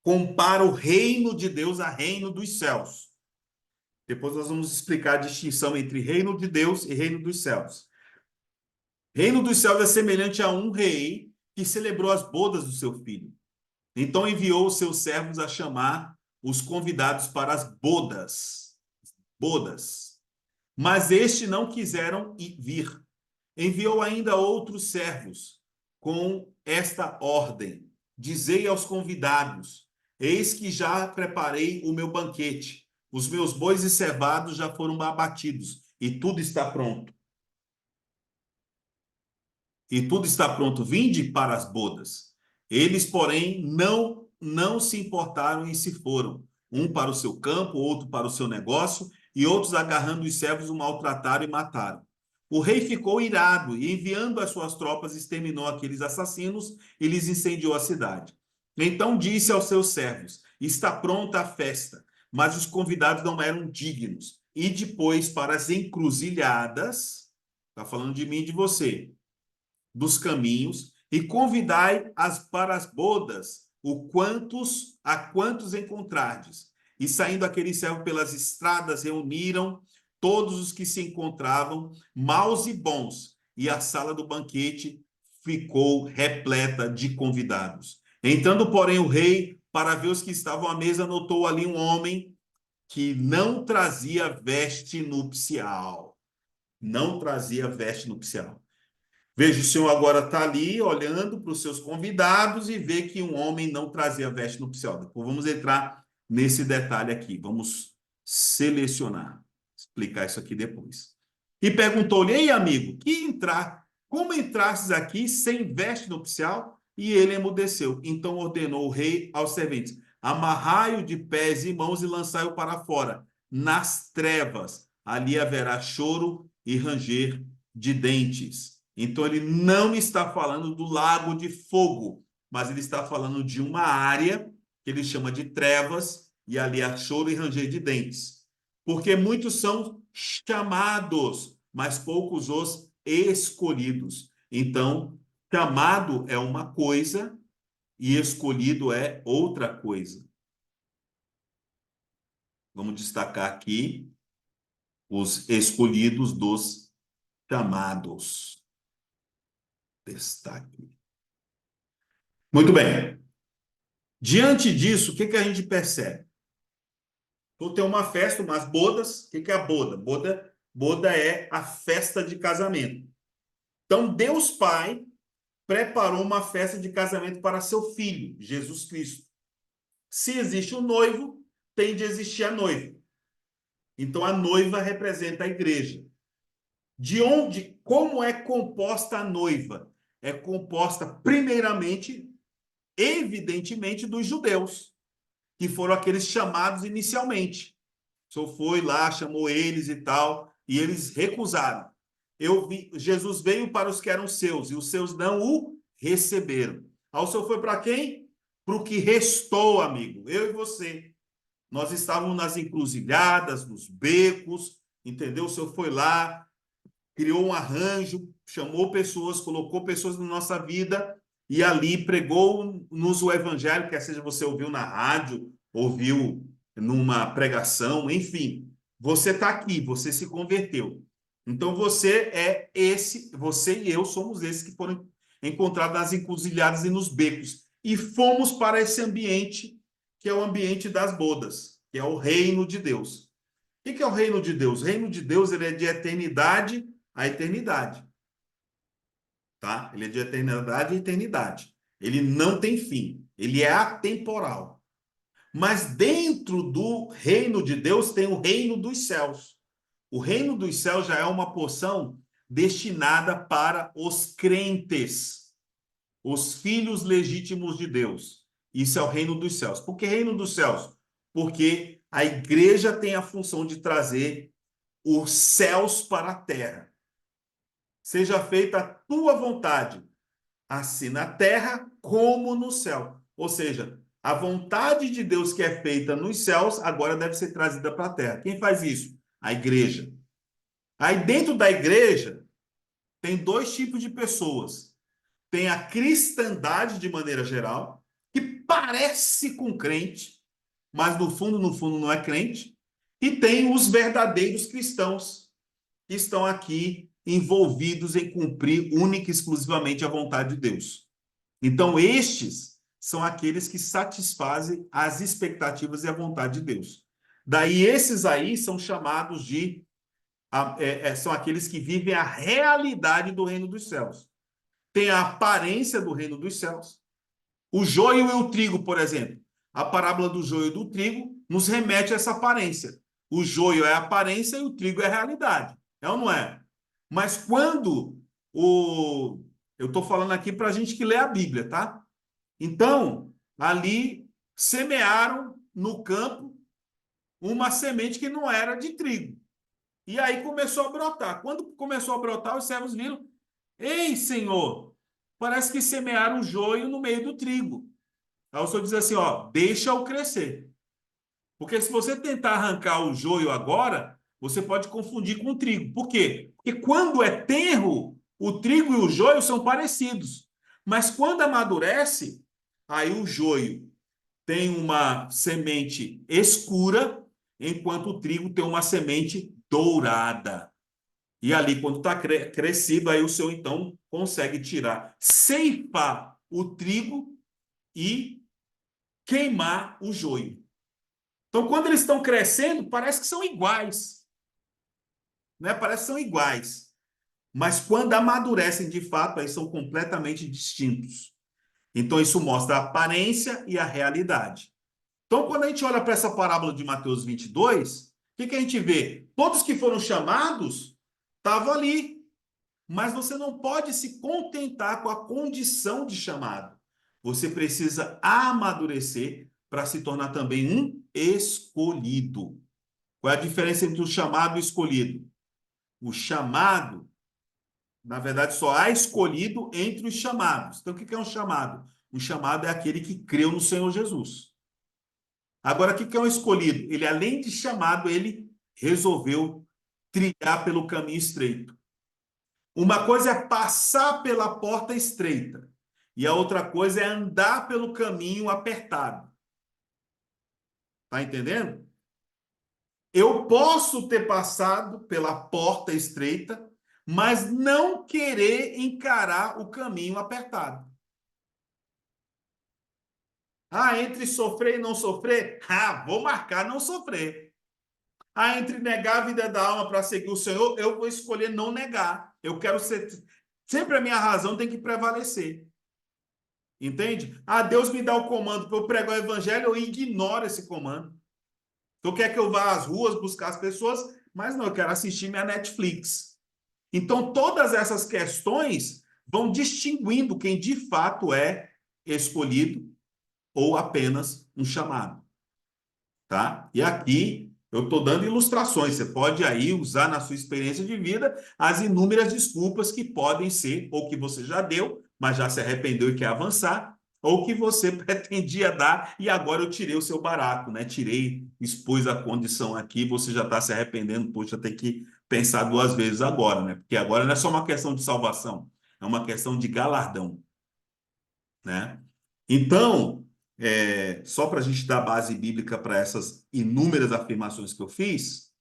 compara o reino de Deus a reino dos céus. Depois nós vamos explicar a distinção entre reino de Deus e reino dos céus. Reino dos céus é semelhante a um rei que celebrou as bodas do seu filho. Então enviou os seus servos a chamar os convidados para as bodas. Bodas. Mas estes não quiseram vir. Enviou ainda outros servos com esta ordem: dizei aos convidados: eis que já preparei o meu banquete. Os meus bois e cevados já foram abatidos e tudo está pronto. E tudo está pronto, vinde para as bodas. Eles, porém, não se importaram e se foram, um para o seu campo, outro para o seu negócio, e outros, agarrando os servos, o maltrataram e mataram. O rei ficou irado e, enviando as suas tropas, exterminou aqueles assassinos e lhes incendiou a cidade. Então disse aos seus servos: está pronta a festa, mas os convidados não eram dignos. E depois para as encruzilhadas, está falando de mim e de você, dos caminhos, e convidai para as bodas a quantos encontrardes. E saindo aquele servo pelas estradas, reuniram todos os que se encontravam, maus e bons, e a sala do banquete ficou repleta de convidados. Entrando, porém, o rei, para ver os que estavam à mesa, notou ali um homem que não trazia veste nupcial. Não trazia veste nupcial. Veja, o senhor agora está ali olhando para os seus convidados e vê que um homem não trazia veste nupcial. Depois vamos entrar nesse detalhe aqui. Vamos selecionar, explicar isso aqui depois. E perguntou-lhe: ei, amigo, como entrastes aqui sem veste nupcial? E ele emudeceu. Então ordenou o rei aos serventes: amarrai-o de pés e mãos e lançai-o para fora, nas trevas. Ali haverá choro e ranger de dentes. Então, ele não está falando do lago de fogo, mas ele está falando de uma área que ele chama de trevas, e ali há choro e ranger de dentes. Porque muitos são chamados, mas poucos os escolhidos. Então, chamado é uma coisa e escolhido é outra coisa. Vamos destacar aqui os escolhidos dos chamados. Destaque. Muito bem. Diante disso, o que a gente percebe? Tu tem uma festa, umas bodas. O que é a boda? Boda é a festa de casamento. Então, Deus Pai preparou uma festa de casamento para seu filho, Jesus Cristo. Se existe um noivo, tem de existir a noiva. Então, a noiva representa a igreja. Como é composta a noiva? É composta, primeiramente, evidentemente, dos judeus, que foram aqueles chamados inicialmente. O senhor foi lá, chamou eles e tal, e eles recusaram. Jesus veio para os que eram seus, e os seus não o receberam. Aí o senhor foi para quem? Para o que restou, amigo, eu e você. Nós estávamos nas encruzilhadas, nos becos, entendeu? O senhor foi lá, criou um arranjo, chamou pessoas, colocou pessoas na nossa vida e ali pregou-nos o evangelho, quer seja você ouviu na rádio, ouviu numa pregação, enfim. Você está aqui, você se converteu. Então você e eu somos esses que foram encontrados nas encruzilhadas e nos becos. E fomos para esse ambiente, que é o ambiente das bodas, que é o reino de Deus. O que é o reino de Deus? O reino de Deus ele é de eternidade a eternidade. Tá? Ele é de eternidade a eternidade. Ele não tem fim. Ele é atemporal. Mas dentro do reino de Deus tem o reino dos céus. O reino dos céus já é uma porção destinada para os crentes, os filhos legítimos de Deus. Isso é o reino dos céus. Por que reino dos céus? Porque a igreja tem a função de trazer os céus para a terra. Seja feita a tua vontade, assim na terra como no céu. Ou seja, a vontade de Deus que é feita nos céus agora deve ser trazida para a terra. Quem faz isso? A igreja. Aí dentro da igreja tem dois tipos de pessoas. Tem a cristandade de maneira geral, que parece com crente, mas no fundo não é crente. E tem os verdadeiros cristãos, que estão aqui envolvidos em cumprir única e exclusivamente a vontade de Deus. Então, estes são aqueles que satisfazem as expectativas e a vontade de Deus. Daí, esses aí são chamados de... são aqueles que vivem a realidade do reino dos céus. Tem a aparência do reino dos céus. O joio e o trigo, por exemplo. A parábola do joio e do trigo nos remete a essa aparência. O joio é a aparência e o trigo é a realidade. É ou não é? Mas quando o... Eu estou falando aqui para a gente que lê a Bíblia, tá? Então, ali semearam no campo uma semente que não era de trigo. E aí começou a brotar. Quando começou a brotar, os servos viram: ei, Senhor, parece que semearam o joio no meio do trigo. Aí o Senhor diz assim, ó, deixa-o crescer. Porque se você tentar arrancar o joio agora, você pode confundir com o trigo. Por quê? Porque quando é tenro, o trigo e o joio são parecidos. Mas quando amadurece, aí o joio tem uma semente escura, enquanto o trigo tem uma semente dourada. E ali, quando está crescido, aí o Senhor, então, consegue tirar, ceifar o trigo e queimar o joio. Então, quando eles estão crescendo, parece que são iguais. Né? Parece que são iguais. Mas quando amadurecem de fato, aí são completamente distintos. Então, isso mostra a aparência e a realidade. Então, quando a gente olha para essa parábola de Mateus 22, o que a gente vê? Todos que foram chamados estavam ali. Mas você não pode se contentar com a condição de chamado. Você precisa amadurecer para se tornar também um escolhido. Qual é a diferença entre o chamado e o escolhido? O chamado, na verdade, só há escolhido entre os chamados. Então, o que é um chamado? Um chamado é aquele que creu no Senhor Jesus. Agora, o que é um escolhido? Ele, além de chamado, ele resolveu trilhar pelo caminho estreito. Uma coisa é passar pela porta estreita e a outra coisa é andar pelo caminho apertado. Tá entendendo? Eu posso ter passado pela porta estreita, mas não querer encarar o caminho apertado. Ah, entre sofrer e não sofrer? Ah, vou marcar não sofrer. Ah, entre negar a vida da alma para seguir o Senhor, eu vou escolher não negar. Eu quero ser... Sempre a minha razão tem que prevalecer. Entende? Ah, Deus me dá o comando para eu pregar o evangelho, eu ignoro esse comando. Então, quer que eu vá às ruas buscar as pessoas, mas não, eu quero assistir minha Netflix. Então, todas essas questões vão distinguindo quem de fato é escolhido ou apenas um chamado. Tá? E aqui eu estou dando ilustrações. Você pode aí usar na sua experiência de vida as inúmeras desculpas que podem ser, ou que você já deu, mas já se arrependeu e quer avançar, ou que você pretendia dar e agora eu tirei o seu barato, né? Tirei, expus a condição aqui, você já está se arrependendo, poxa, tem que pensar duas vezes agora, né? Porque agora não é só uma questão de salvação, é uma questão de galardão, né? Então, só para a gente dar base bíblica para essas inúmeras afirmações que eu fiz,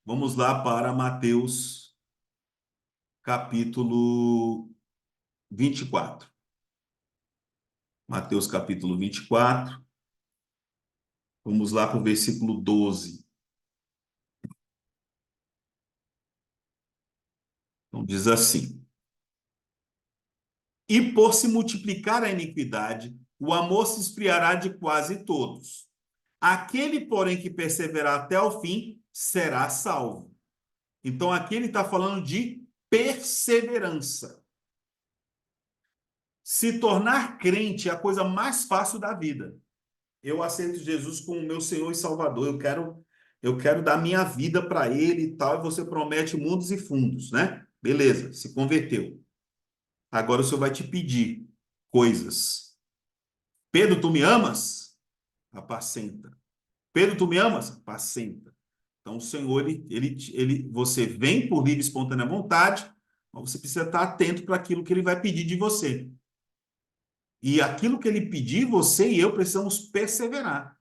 vamos lá para Mateus capítulo 24. Mateus capítulo 24. Vamos lá para o versículo 12. Então, diz assim: E por se multiplicar a iniquidade, o amor se esfriará de quase todos. Aquele, porém, que perseverar até o fim, será salvo. Então, aqui ele está falando de perseverança. Se tornar crente é a coisa mais fácil da vida. Eu aceito Jesus como meu Senhor e Salvador. Eu quero dar minha vida para Ele e tal. E você promete mundos e fundos, né? Beleza, se converteu. Agora o Senhor vai te pedir coisas. Pedro, tu me amas? Apacenta. Pedro, tu me amas? Apacenta. Então, o Senhor, você vem por livre e espontânea vontade, mas você precisa estar atento para aquilo que Ele vai pedir de você. E aquilo que Ele pedir, você e eu precisamos perseverar.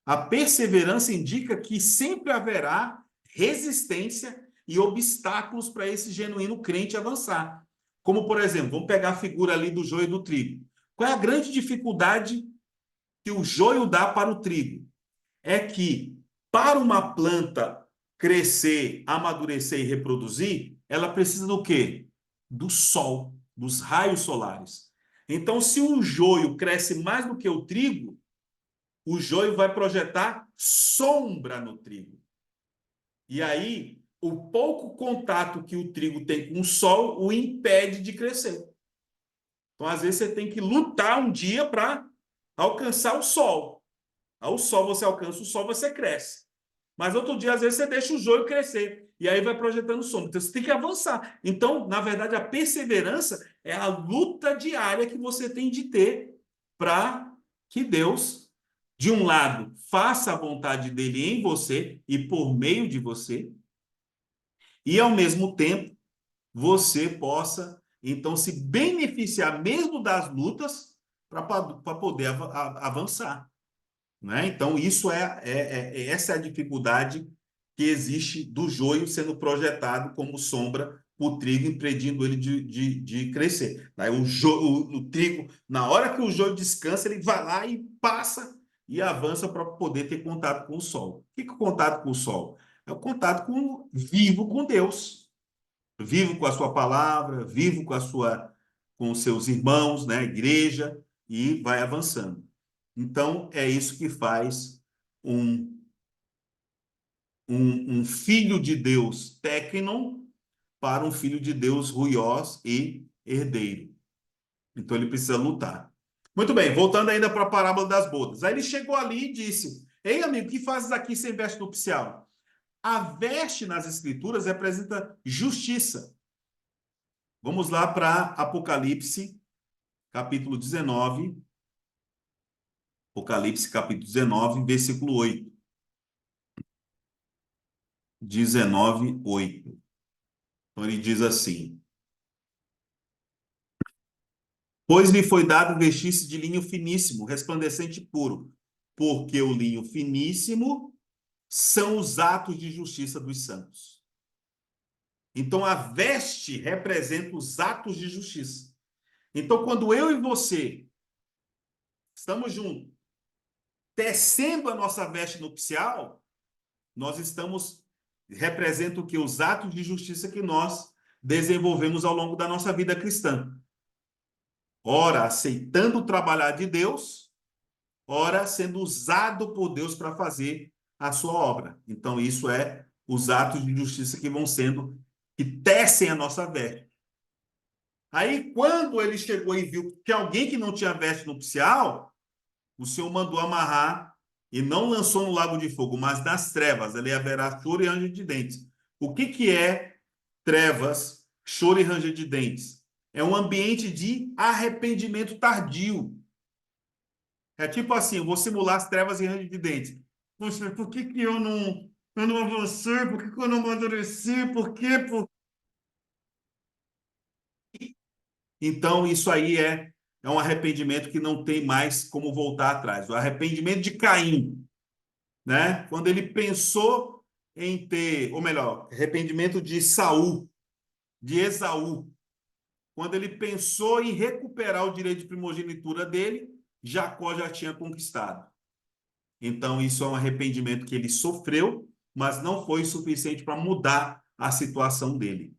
A perseverança indica que sempre haverá resistência e obstáculos para esse genuíno crente avançar. Como, por exemplo, vamos pegar a figura ali do joio e do trigo. Qual é a grande dificuldade que o joio dá para o trigo? É que, para uma planta crescer, amadurecer e reproduzir, ela precisa do quê? Do sol, dos raios solares. Então, se o joio cresce mais do que o trigo, o joio vai projetar sombra no trigo. E aí, o pouco contato que o trigo tem com o sol o impede de crescer. Então, às vezes, você tem que lutar um dia para alcançar o sol. Ao sol você alcança o sol, você cresce. Mas outro dia, às vezes, você deixa o joio crescer. E aí vai projetando sombra. Então, você tem que avançar. Então, na verdade, a perseverança é a luta diária que você tem de ter para que Deus, de um lado, faça a vontade dele em você e por meio de você, e, ao mesmo tempo, você possa, então, se beneficiar mesmo das lutas para poder avançar. Né? Então, essa é a dificuldade que existe do joio sendo projetado como sombra para o trigo, impedindo ele de crescer. Aí o trigo, na hora que o joio descansa, ele vai lá e passa e avança para poder ter contato com o sol. O que é o contato com o sol? É o contato vivo com Deus. Vivo com a sua palavra, vivo com os seus irmãos, né, igreja, e vai avançando. Então, é isso que faz um filho de Deus téknon para um filho de Deus ruiós e herdeiro. Então, ele precisa lutar. Muito bem, voltando ainda para a parábola das bodas. Aí ele chegou ali e disse: Ei, amigo, o que fazes aqui sem veste nupcial? A veste nas Escrituras representa justiça. Vamos lá para Apocalipse, capítulo 19. Apocalipse, capítulo 19, versículo 8. 19, 8. Então ele diz assim: Pois lhe foi dado vestir-se de linho finíssimo, resplandecente e puro, porque o linho finíssimo são os atos de justiça dos santos. Então a veste representa os atos de justiça. Então, quando eu e você estamos juntos, tecendo a nossa veste nupcial, nós representa o que? Os atos de justiça que nós desenvolvemos ao longo da nossa vida cristã. Ora, aceitando o trabalhar de Deus, ora, sendo usado por Deus para fazer a sua obra. Então, isso é os atos de justiça que tecem a nossa veste. Aí, quando ele chegou e viu que alguém que não tinha veste nupcial, o Senhor mandou amarrar e não lançou no lago de fogo, mas nas trevas. Ali haverá choro e ranger de dentes. O que é trevas, choro e ranger de dentes? É um ambiente de arrependimento tardio. É tipo assim, eu vou simular as trevas e ranger de dentes. Poxa, por que eu não avancei? Por que eu não amadureci? Por quê? Então, isso aí é um arrependimento que não tem mais como voltar atrás. O arrependimento de Caim, né? Quando ele pensou em ter, ou melhor, arrependimento de Saul, de Esaú. Quando ele pensou em recuperar o direito de primogenitura dele, Jacó já tinha conquistado. Então, isso é um arrependimento que ele sofreu, mas não foi suficiente para mudar a situação dele.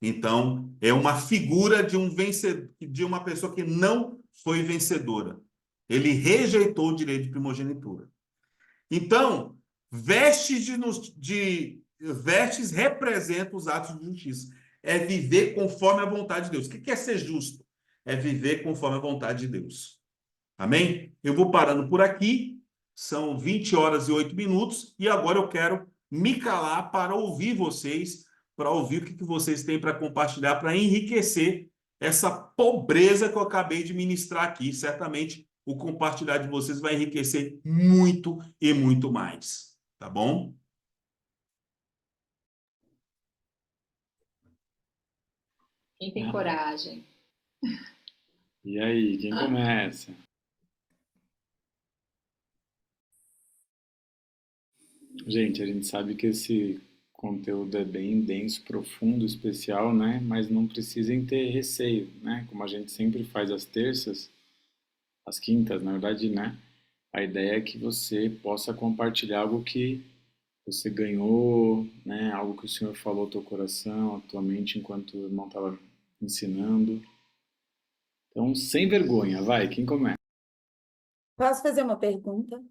Então, é uma figura de de uma pessoa que não foi vencedora. Ele rejeitou o direito de primogenitura. Então, vestes representam os atos de justiça. É viver conforme a vontade de Deus. O que é ser justo? É viver conforme a vontade de Deus. Amém? Eu vou parando por aqui. São 20 horas e 8 minutos. E agora eu quero me calar para ouvir vocês, para ouvir o que vocês têm para compartilhar, para enriquecer essa pobreza que eu acabei de ministrar aqui. Certamente o compartilhar de vocês vai enriquecer muito e muito mais. Tá bom? Quem tem coragem? E aí, quem começa? Gente, a gente sabe que esse conteúdo é bem denso, profundo, especial, né? Mas não precisem ter receio, né? Como a gente sempre faz às terças, às quintas, na verdade, né? A ideia é que você possa compartilhar algo que você ganhou, né? Algo que o Senhor falou ao teu coração, à tua mente, enquanto o irmão estava ensinando. Então, sem vergonha, vai, quem começa? Posso fazer uma pergunta?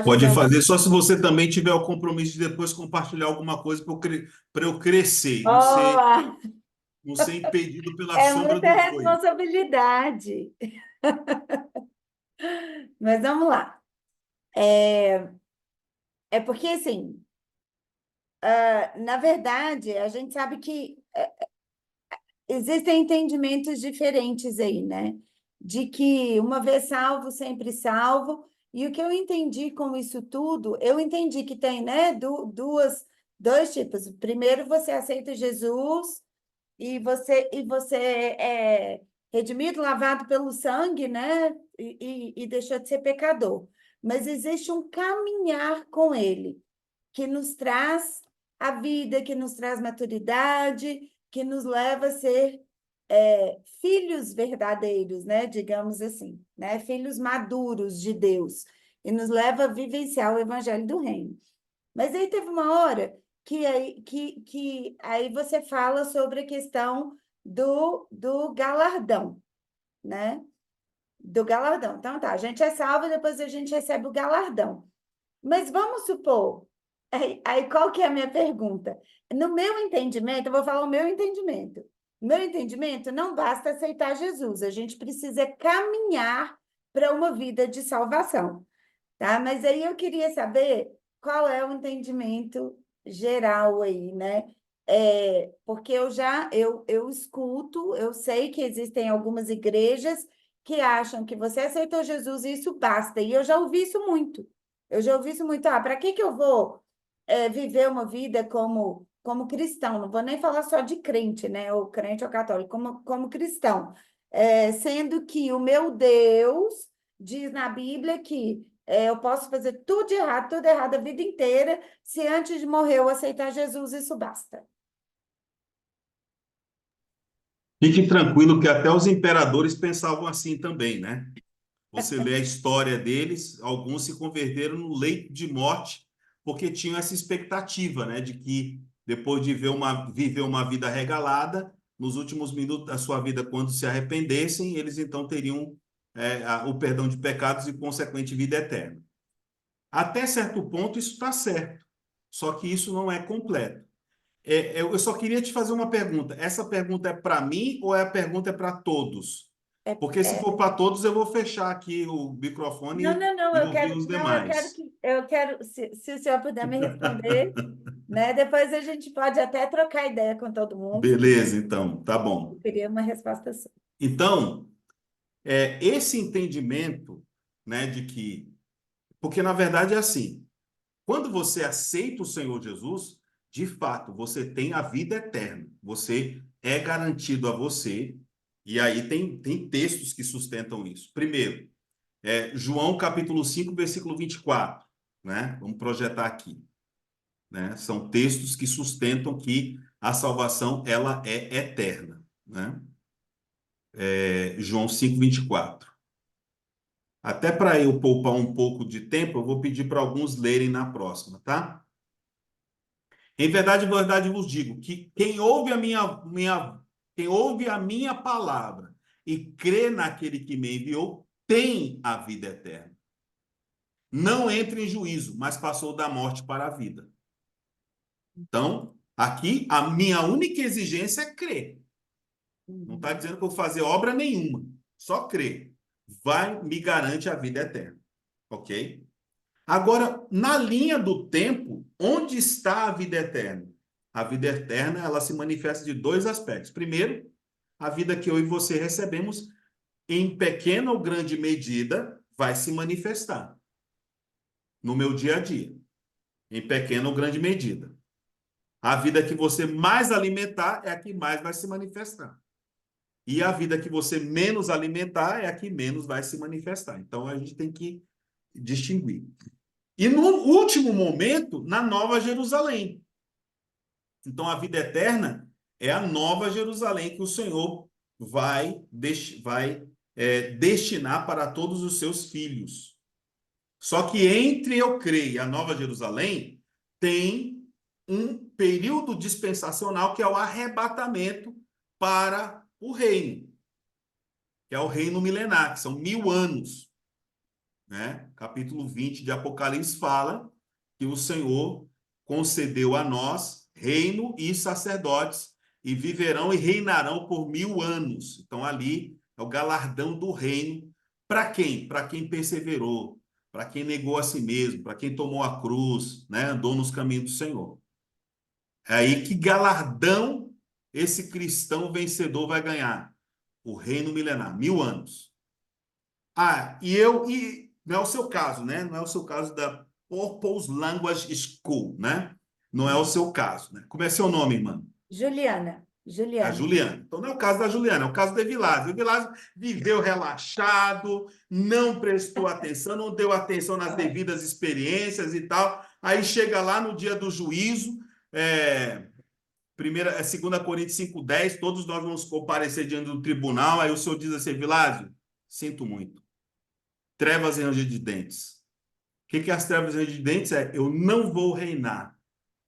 Pode fazer só se você também tiver o compromisso de depois compartilhar alguma coisa para eu crescer, e não ser impedido pela É sombra muita do boi. responsabilidade. Mas vamos lá. É porque, assim, na verdade, a gente sabe que existem entendimentos diferentes aí, né? De que uma vez salvo, sempre salvo. E o que eu entendi com isso tudo, eu entendi que tem, né, dois tipos. Primeiro, você aceita Jesus e você é redimido, lavado pelo sangue, né? E deixou de ser pecador. Mas existe um caminhar com ele, que nos traz a vida, que nos traz maturidade, que nos leva a ser filhos verdadeiros, né? Digamos assim, né? Filhos maduros de Deus, e nos leva a vivenciar o evangelho do reino. Mas aí teve uma hora que aí você fala sobre a questão do galardão, né? Do galardão. Então, tá, a gente é salvo e depois a gente recebe o galardão. Mas vamos supor, aí qual que é a minha pergunta? No meu entendimento, eu vou falar o meu entendimento. No meu entendimento, não basta aceitar Jesus, a gente precisa caminhar para uma vida de salvação, tá? Mas aí eu queria saber qual é o entendimento geral aí, né? Porque eu escuto, eu sei que existem algumas igrejas que acham que você aceitou Jesus e isso basta, e eu já ouvi isso muito. Eu já ouvi isso muito. Para que eu vou viver uma vida como cristão? Não vou nem falar só de crente, né? Ou crente ou católico, como cristão. Sendo que o meu Deus diz na Bíblia que eu posso fazer tudo errado a vida inteira, se antes de morrer eu aceitar Jesus, isso basta. Fique tranquilo que até os imperadores pensavam assim também, né? Você lê a história deles, alguns se converteram no leito de morte porque tinham essa expectativa, né, de que depois de viver uma vida regalada, nos últimos minutos da sua vida, quando se arrependessem, eles então teriam o perdão de pecados e consequente vida eterna. Até certo ponto isso está certo, só que isso não é completo. Eu só queria te fazer uma pergunta. Essa pergunta é para mim ou a pergunta é para todos? Porque se for para todos, eu vou fechar aqui o microfone Não, e ouvir os demais. eu quero, se o senhor puder me responder, né? Depois a gente pode até trocar ideia com todo mundo. Beleza, então, tá bom. Eu queria uma resposta sua. Então, esse entendimento, né, de que... Porque, na verdade, é assim, quando você aceita o Senhor Jesus, de fato, você tem a vida eterna. Você é garantido a você, e aí tem textos que sustentam isso. Primeiro, João capítulo 5, versículo 24, né? Vamos projetar aqui. Né? São textos que sustentam que a salvação ela é eterna. Né? João 5, 24. Até para eu poupar um pouco de tempo, eu vou pedir para alguns lerem na próxima, tá? Em verdade vos digo que quem ouve a minha palavra e crê naquele que me enviou tem a vida eterna. não entra em juízo, mas passou da morte para a vida. Então, aqui, a minha única exigência é crer. Não está dizendo que eu vou fazer obra nenhuma. Só crer. Me garante a vida eterna. Ok? Agora, na linha do tempo, onde está a vida eterna? A vida eterna, ela se manifesta de dois aspectos. Primeiro, a vida que eu e você recebemos, em pequena ou grande medida, vai se manifestar no meu dia a dia. Em pequena ou grande medida. A vida que você mais alimentar é a que mais vai se manifestar. E a vida que você menos alimentar é a que menos vai se manifestar. Então, a gente tem que distinguir. E no último momento, na Nova Jerusalém. Então, a vida eterna é a Nova Jerusalém que o Senhor vai destinar para todos os seus filhos. Só que entre eu crer e a Nova Jerusalém, tem um período dispensacional que é o arrebatamento para o reino, que é o reino milenar, que são 1000 anos. Né? Capítulo 20 de Apocalipse fala que o Senhor concedeu a nós reino e sacerdotes, e viverão e reinarão por 1000 anos. Então, ali é o galardão do reino. Para quem? Para quem perseverou, para quem negou a si mesmo, para quem tomou a cruz, né? Andou nos caminhos do Senhor. É aí que galardão esse cristão vencedor vai ganhar? O reino milenar, 1000 anos. E não é o seu caso, né? Não é o seu caso da Purpose Language School, né? Não é o seu caso, né? Como é seu nome, irmã? Juliana. A Juliana. Então não é o caso da Juliana, é o caso do Evilásio. O Evilásio viveu relaxado, não prestou atenção, não deu atenção nas devidas experiências e tal. Aí chega lá no dia do juízo, 2 Coríntios 5:10, todos nós vamos comparecer diante do tribunal. Aí o Senhor diz assim: Evilásio, sinto muito. Trevas e ranger de dentes. O que é as trevas e ranger de dentes? Eu não vou reinar.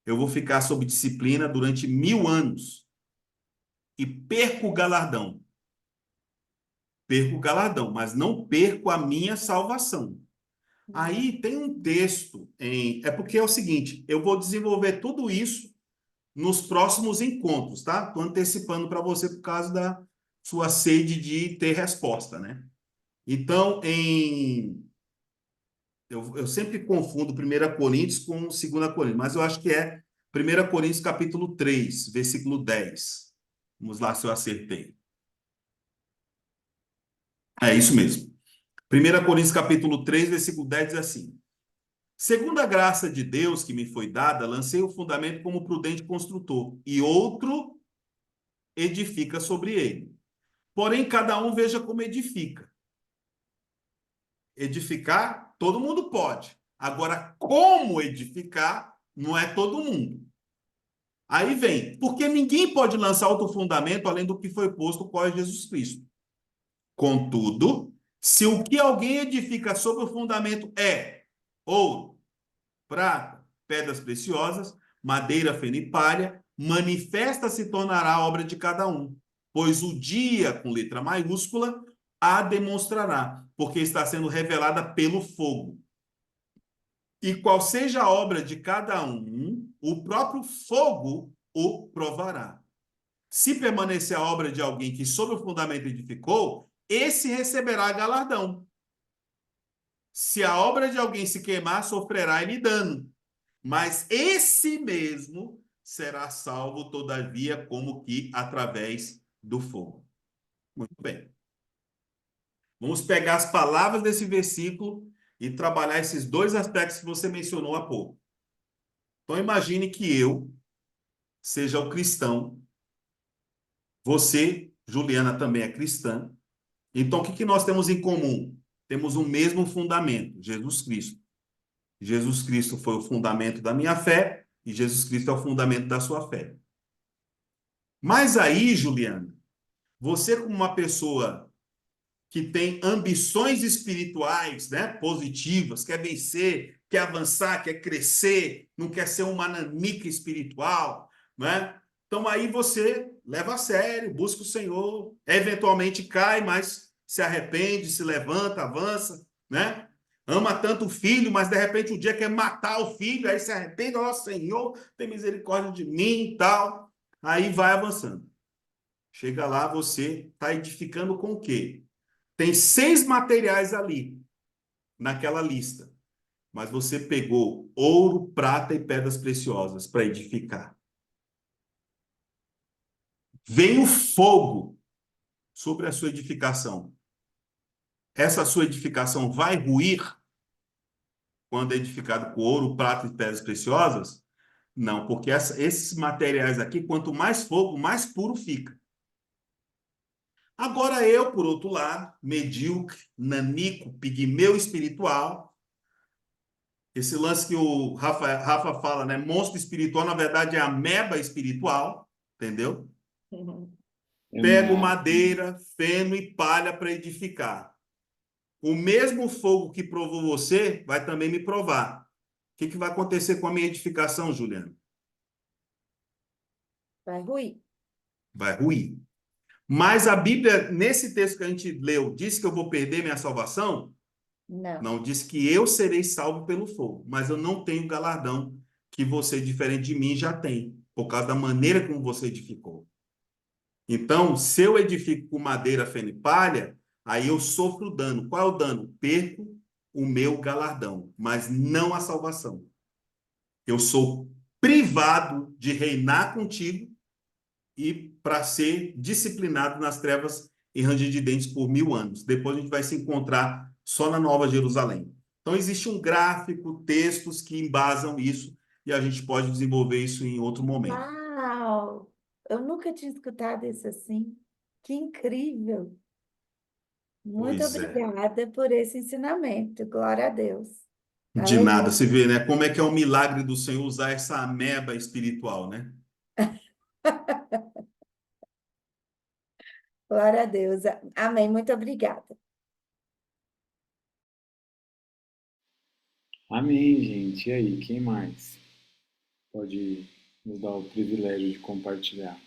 Eu vou ficar sob disciplina durante 1000 anos. E perco o galardão. Perco o galardão, mas não perco a minha salvação. Aí tem um texto É porque é o seguinte, eu vou desenvolver tudo isso nos próximos encontros, tá? Estou antecipando para você por causa da sua sede de ter resposta, né? Então, eu sempre confundo 1 Coríntios com 2 Coríntios, mas eu acho que é 1 Coríntios capítulo 3, versículo 10. Vamos lá se eu acertei. É isso mesmo. 1 Coríntios capítulo 3, versículo 10 diz assim: segundo a graça de Deus que me foi dada, lancei o fundamento como prudente construtor, e outro edifica sobre ele. Porém, cada um veja como edifica. Edificar, todo mundo pode. Agora, como edificar, não é todo mundo. Aí vem, porque ninguém pode lançar outro fundamento além do que foi posto, qual é Jesus Cristo. Contudo, se o que alguém edifica sobre o fundamento é ouro, prata, pedras preciosas, madeira fina e palha, manifesta se tornará a obra de cada um, pois o dia, com letra maiúscula, a demonstrará, porque está sendo revelada pelo fogo. E qual seja a obra de cada um, o próprio fogo o provará. Se permanecer a obra de alguém que sobre o fundamento edificou, esse receberá galardão. Se a obra de alguém se queimar, sofrerá ele dano. Mas esse mesmo será salvo, todavia, como que através do fogo. Muito bem. Vamos pegar as palavras desse versículo e trabalhar esses dois aspectos que você mencionou há pouco. Então, imagine que eu seja o cristão. Você, Juliana, também é cristã. Então, o que nós temos em comum? Temos o mesmo fundamento, Jesus Cristo. Jesus Cristo foi o fundamento da minha fé e Jesus Cristo é o fundamento da sua fé. Mas aí, Juliana, você como uma pessoa que tem ambições espirituais, né, positivas, quer vencer, quer avançar, quer crescer, não quer ser uma nanica espiritual, né? Então aí você leva a sério, busca o Senhor, eventualmente cai, mas se arrepende, se levanta, avança, né? Ama tanto o filho, mas de repente o dia quer matar o filho, aí se arrepende, ó Senhor, tem misericórdia de mim e tal. Aí vai avançando. Chega lá, você está edificando com o quê? Tem 6 materiais ali, naquela lista. Mas você pegou ouro, prata e pedras preciosas para edificar. Vem o fogo sobre a sua edificação. Essa sua edificação vai ruir quando é edificado com ouro, prata e pedras preciosas? Não, porque esses materiais aqui, quanto mais fogo, mais puro fica. Agora eu, por outro lado, medíocre, nanico, pigmeu espiritual, esse lance que o Rafa fala, né? Monstro espiritual, na verdade, é ameba espiritual, entendeu? Pego madeira, feno e palha para edificar. O mesmo fogo que provou você vai também me provar. O que vai acontecer com a minha edificação, Juliana? Vai ruir. Vai ruir. Mas a Bíblia, nesse texto que a gente leu, disse que eu vou perder minha salvação? Não. Não, disse que eu serei salvo pelo fogo, mas eu não tenho galardão que você, diferente de mim, já tem, por causa da maneira como você edificou. Então, se eu edifico com madeira, feno e palha, aí eu sofro dano. Qual é o dano? Perco o meu galardão, mas não a salvação. Eu sou privado de reinar contigo e para ser disciplinado nas trevas e ranger de dentes por 1000 anos. Depois a gente vai se encontrar só na Nova Jerusalém. Então, existe um gráfico, textos que embasam isso e a gente pode desenvolver isso em outro momento. Uau! Eu nunca tinha escutado isso assim. Que incrível! Muito Pois é. obrigada por esse ensinamento. Glória a Deus. De nada, Aleluia. você vê, né? Como é que é o milagre do Senhor usar essa ameba espiritual, né? Glória a Deus. Amém. Muito obrigada. Amém, gente. E aí, quem mais pode nos dar o privilégio de compartilhar?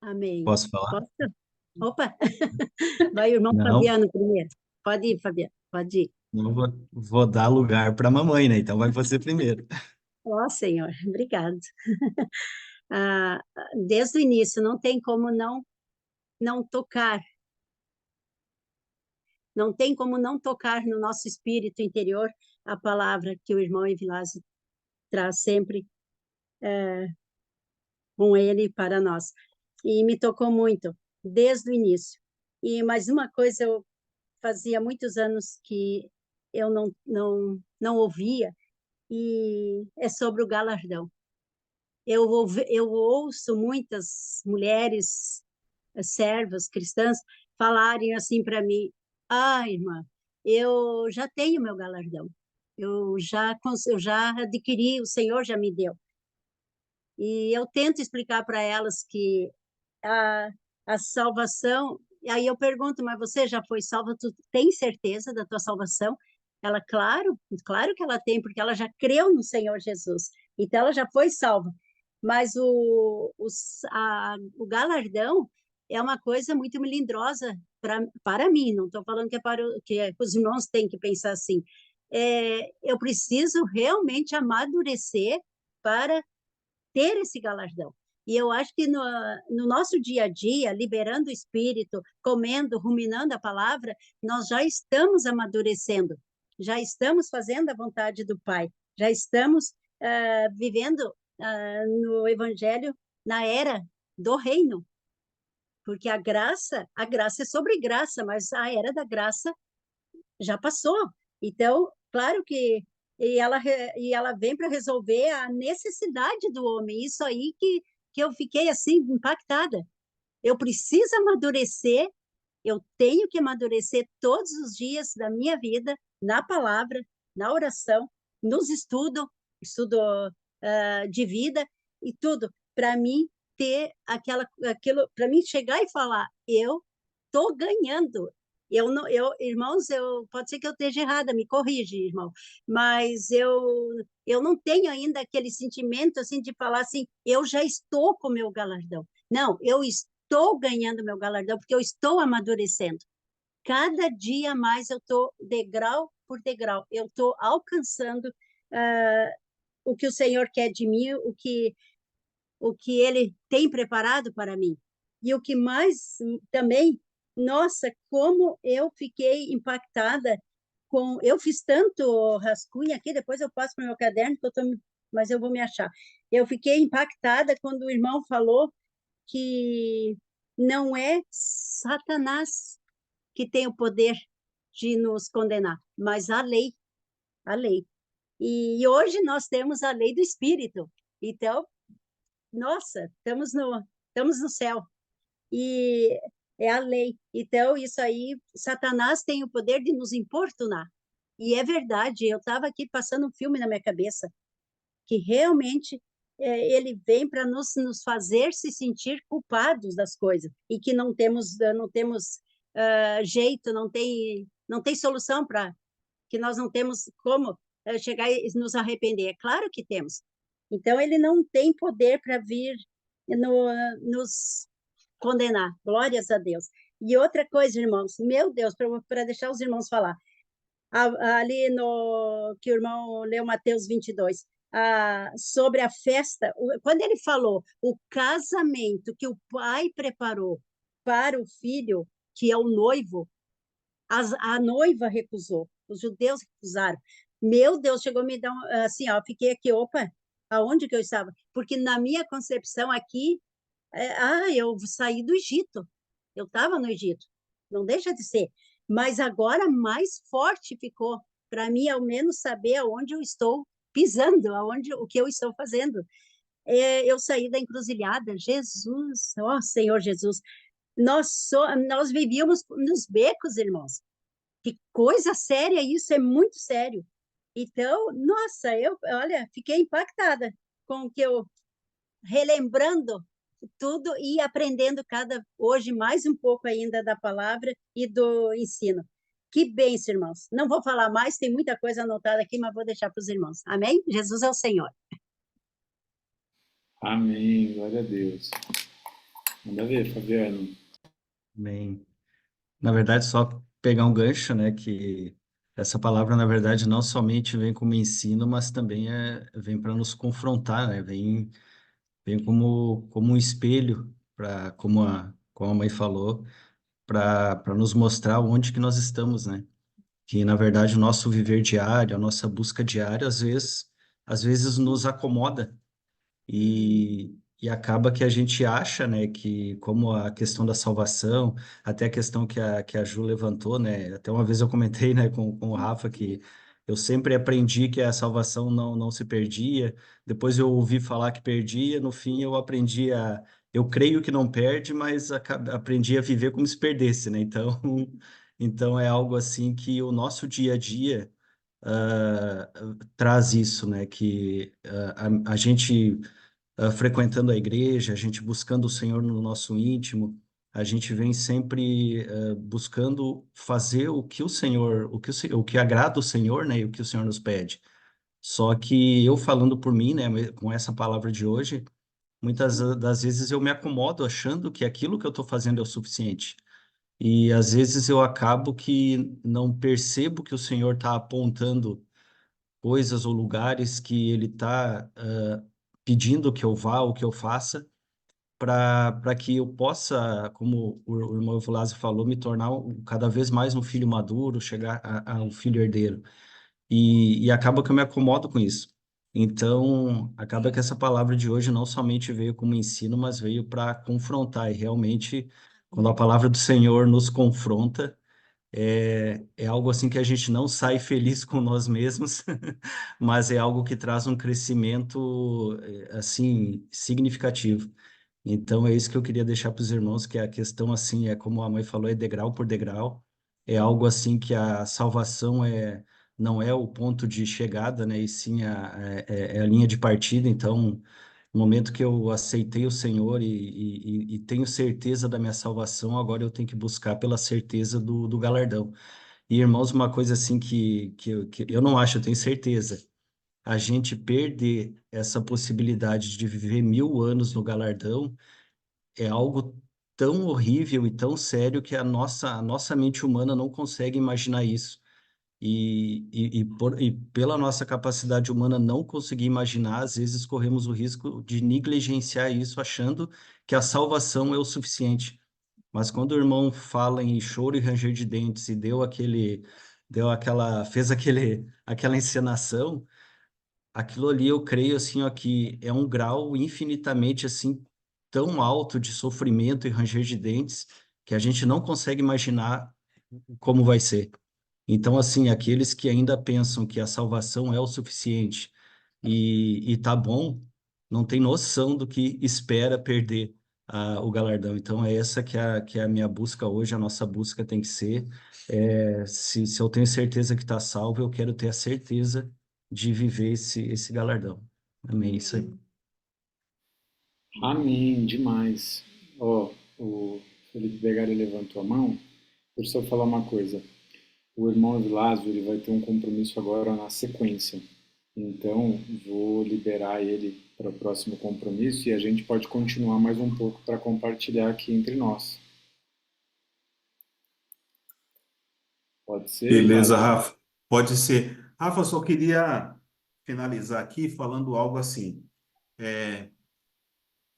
Amém. Posso falar? Posso? Opa! Vai o irmão Não, Fabiano primeiro. Pode ir, Fabiano. Pode ir. não vou dar lugar para a mamãe, né? Então vai você primeiro. Ó, Senhor, obrigado. Desde o início, não tem como não tocar. Não tem como não tocar no nosso espírito interior a palavra que o irmão Evilásio traz sempre com ele para nós. E me tocou muito, desde o início. E mais uma coisa, eu fazia muitos anos que eu não ouvia, e é sobre o galardão. Eu ouço muitas mulheres, servas, cristãs, falarem assim para mim: ah, irmã, eu já tenho meu galardão, eu já adquiri, o Senhor já me deu. E eu tento explicar para elas que a, a salvação. E aí eu pergunto: mas você já foi salva? Tu tem certeza da tua salvação? Ela, claro, claro que ela tem, porque ela já creu no Senhor Jesus. Então ela já foi salva. Mas o galardão é uma coisa muito melindrosa para mim. Não estou falando que que os irmãos têm que pensar assim. Eu preciso realmente amadurecer para ter esse galardão. E eu acho que no nosso dia a dia, liberando o espírito, comendo, ruminando a palavra, nós já estamos amadurecendo, já estamos fazendo a vontade do Pai, já estamos vivendo no Evangelho na era do reino, porque a graça é sobre graça, mas a era da graça já passou. Então, claro que e ela vem para resolver a necessidade do homem. Isso aí que eu fiquei assim impactada. Eu preciso amadurecer, eu tenho que amadurecer todos os dias da minha vida, na palavra, na oração, nos estudo de vida e tudo, para mim ter aquilo, para mim chegar e falar: eu estou ganhando. Irmãos, pode ser que eu esteja errada, me corrige, irmão, mas eu não tenho ainda aquele sentimento assim de falar assim: eu já estou com o meu galardão. Não, eu estou ganhando meu galardão, porque eu estou amadurecendo. Cada dia mais eu estou degrau por degrau, eu estou alcançando o que o Senhor quer de mim, o que Ele tem preparado para mim. E o que mais também, nossa, como eu fiquei impactada com... Eu fiz tanto rascunho aqui, depois eu passo para o meu caderno, mas eu vou me achar. Eu fiquei impactada quando o irmão falou que não é Satanás que tem o poder de nos condenar, mas a lei, a lei. E hoje nós temos a lei do Espírito. Então, nossa, estamos no céu. E é a lei. Então, isso aí, Satanás tem o poder de nos importunar. E é verdade, eu estava aqui passando um filme na minha cabeça, que realmente ele vem para nos fazer se sentir culpados das coisas, e que não temos jeito, não tem solução para, que nós não temos como chegar e nos arrepender. É claro que temos. Então, ele não tem poder para vir nos condenar. Glórias a Deus. E outra coisa, irmãos, meu Deus, para deixar os irmãos falar, ali no que o irmão leu Mateus 22, sobre a festa, quando ele falou o casamento que o pai preparou para o filho, que é o noivo, a noiva recusou, os judeus recusaram. Meu Deus, chegou a me dar assim, ó, fiquei aqui, opa, aonde que eu estava? Porque na minha concepção aqui, eu saí do Egito, eu estava no Egito, não deixa de ser, mas agora mais forte ficou, para mim, ao menos, saber aonde eu estou pisando, o que eu estou fazendo. Eu saí da encruzilhada, Jesus, ó Senhor Jesus, nós vivíamos nos becos, irmãos, que coisa séria isso, é muito sério. Então, nossa, olha, fiquei impactada com o que eu, relembrando tudo e aprendendo hoje mais um pouco ainda da palavra e do ensino. Que bênção, irmãos. Não vou falar mais, tem muita coisa anotada aqui, mas vou deixar para os irmãos. Amém? Jesus é o Senhor. Amém, glória a Deus. Manda ver, Fabiano. Bem, na verdade, só pegar um gancho, né, que essa palavra, na verdade, não somente vem como ensino, mas também vem para nos confrontar, né, vem como um espelho, como a mãe falou, para nos mostrar onde que nós estamos, né, que, na verdade, o nosso viver diário, a nossa busca diária, às vezes nos acomoda, e acaba que a gente acha, né, que como a questão da salvação, até a questão que a Ju levantou, né, até uma vez eu comentei, né, com o Rafa, que eu sempre aprendi que a salvação não se perdia, depois eu ouvi falar que perdia, no fim eu creio que não perde, mas aprendi a viver como se perdesse, né, então é algo assim que o nosso dia a dia ah, traz isso, né, que a gente frequentando a igreja, a gente buscando o Senhor no nosso íntimo, a gente vem sempre buscando fazer o que o Senhor, o que agrada o Senhor, né, e o que o Senhor nos pede. Só que eu falando por mim, né, com essa palavra de hoje, muitas das vezes eu me acomodo achando que aquilo que eu estou fazendo é o suficiente. E às vezes eu acabo que não percebo que o Senhor está apontando coisas ou lugares que Ele está pedindo que eu vá ou que eu faça, para que eu possa, como o irmão Evolásio falou, me tornar cada vez mais um filho maduro, chegar a um filho herdeiro. E acaba que eu me acomodo com isso. Então, acaba que essa palavra de hoje não somente veio como ensino, mas veio para confrontar. E realmente, quando a palavra do Senhor nos confronta, é algo assim que a gente não sai feliz com nós mesmos, mas é algo que traz um crescimento, assim, significativo. Então, é isso que eu queria deixar para os irmãos, que a questão, assim, é como a mãe falou, é degrau por degrau. É algo, assim, que a salvação não é o ponto de chegada, né? E sim é a linha de partida. Então, no momento que eu aceitei o Senhor e tenho certeza da minha salvação, agora eu tenho que buscar pela certeza do galardão. E, irmãos, uma coisa, assim, que eu não acho, eu tenho certeza. A gente perder essa possibilidade de viver 1000 anos no galardão é algo tão horrível e tão sério que a nossa mente humana não consegue imaginar isso. E pela nossa capacidade humana não conseguir imaginar, às vezes corremos o risco de negligenciar isso, achando que a salvação é o suficiente. Mas quando o irmão fala em choro e ranger de dentes e fez aquela encenação, aquilo ali eu creio assim, ó, que é um grau infinitamente assim tão alto de sofrimento e ranger de dentes que a gente não consegue imaginar como vai ser. Então, assim, aqueles que ainda pensam que a salvação é o suficiente e tá bom, não tem noção do que espera perder o galardão. Então, é essa que é a minha busca hoje, a nossa busca tem que ser. Se eu tenho certeza que está salvo, eu quero ter a certeza de viver esse galardão. Amém, isso aí. Amém, demais. Ó, o Felipe Begari levantou a mão. Deixa eu só falar uma coisa. O irmão Evilásio, ele vai ter um compromisso agora na sequência. Então, vou liberar ele para o próximo compromisso e a gente pode continuar mais um pouco para compartilhar aqui entre nós. Pode ser, Beleza, Evilásio? Rafa. Pode ser. Rafa, só queria finalizar aqui falando algo assim.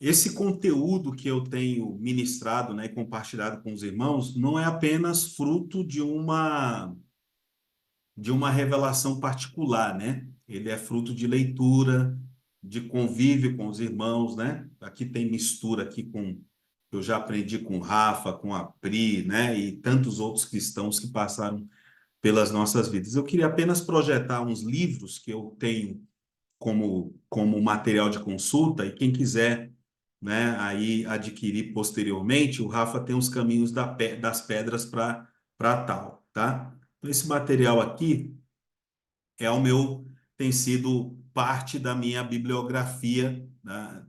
Esse conteúdo que eu tenho ministrado, né, e compartilhado com os irmãos, não é apenas fruto de uma revelação particular, né? Ele é fruto de leitura, de convívio com os irmãos, né? Aqui tem mistura aqui com eu já aprendi com o Rafa, com a Pri, né? E tantos outros cristãos que passaram pelas nossas vidas. Eu queria apenas projetar uns livros que eu tenho como material de consulta e quem quiser, né, aí adquirir posteriormente, o Rafa tem os caminhos das pedras para tal, tá? Então, esse material aqui tem sido parte da minha bibliografia, né,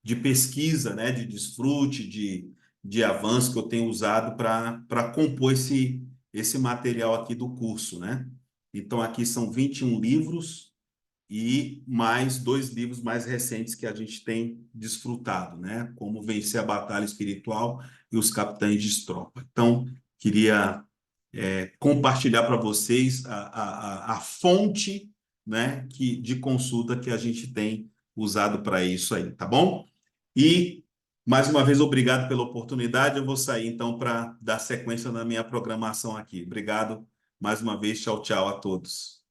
de pesquisa, né, de desfrute, de avanço que eu tenho usado para compor esse material aqui do curso, né? Então, aqui são 21 livros e mais 2 livros mais recentes que a gente tem desfrutado, né? Como Vencer a Batalha Espiritual e Os Capitães de Tropa. Então, queria compartilhar para vocês a fonte, né, de consulta que a gente tem usado para isso aí, tá bom? E, mais uma vez, obrigado pela oportunidade. Eu vou sair, então, para dar sequência na minha programação aqui. Obrigado mais uma vez. Tchau, tchau a todos.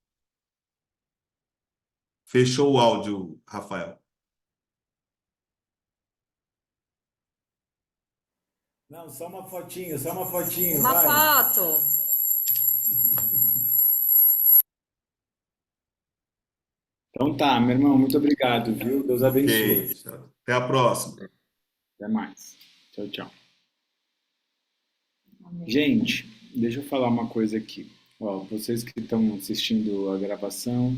Fechou o áudio, Rafael. Não, só uma fotinho, Uma vai. foto. Então tá, meu irmão, muito obrigado, viu? Deus abençoe. Ok. Até a próxima. Até mais. Tchau, tchau. Amém. Gente, deixa eu falar uma coisa aqui. Ó, vocês que estão assistindo a gravação,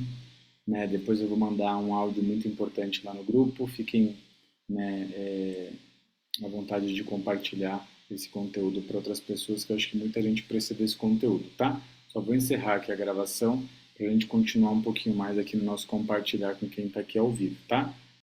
né, depois eu vou mandar um áudio muito importante lá no grupo. Fiquem, né, à vontade de compartilhar esse conteúdo para outras pessoas, que eu acho que muita gente precisa desse conteúdo, tá? Só vou encerrar aqui a gravação para a gente continuar um pouquinho mais aqui no nosso compartilhar com quem está aqui ao vivo, tá?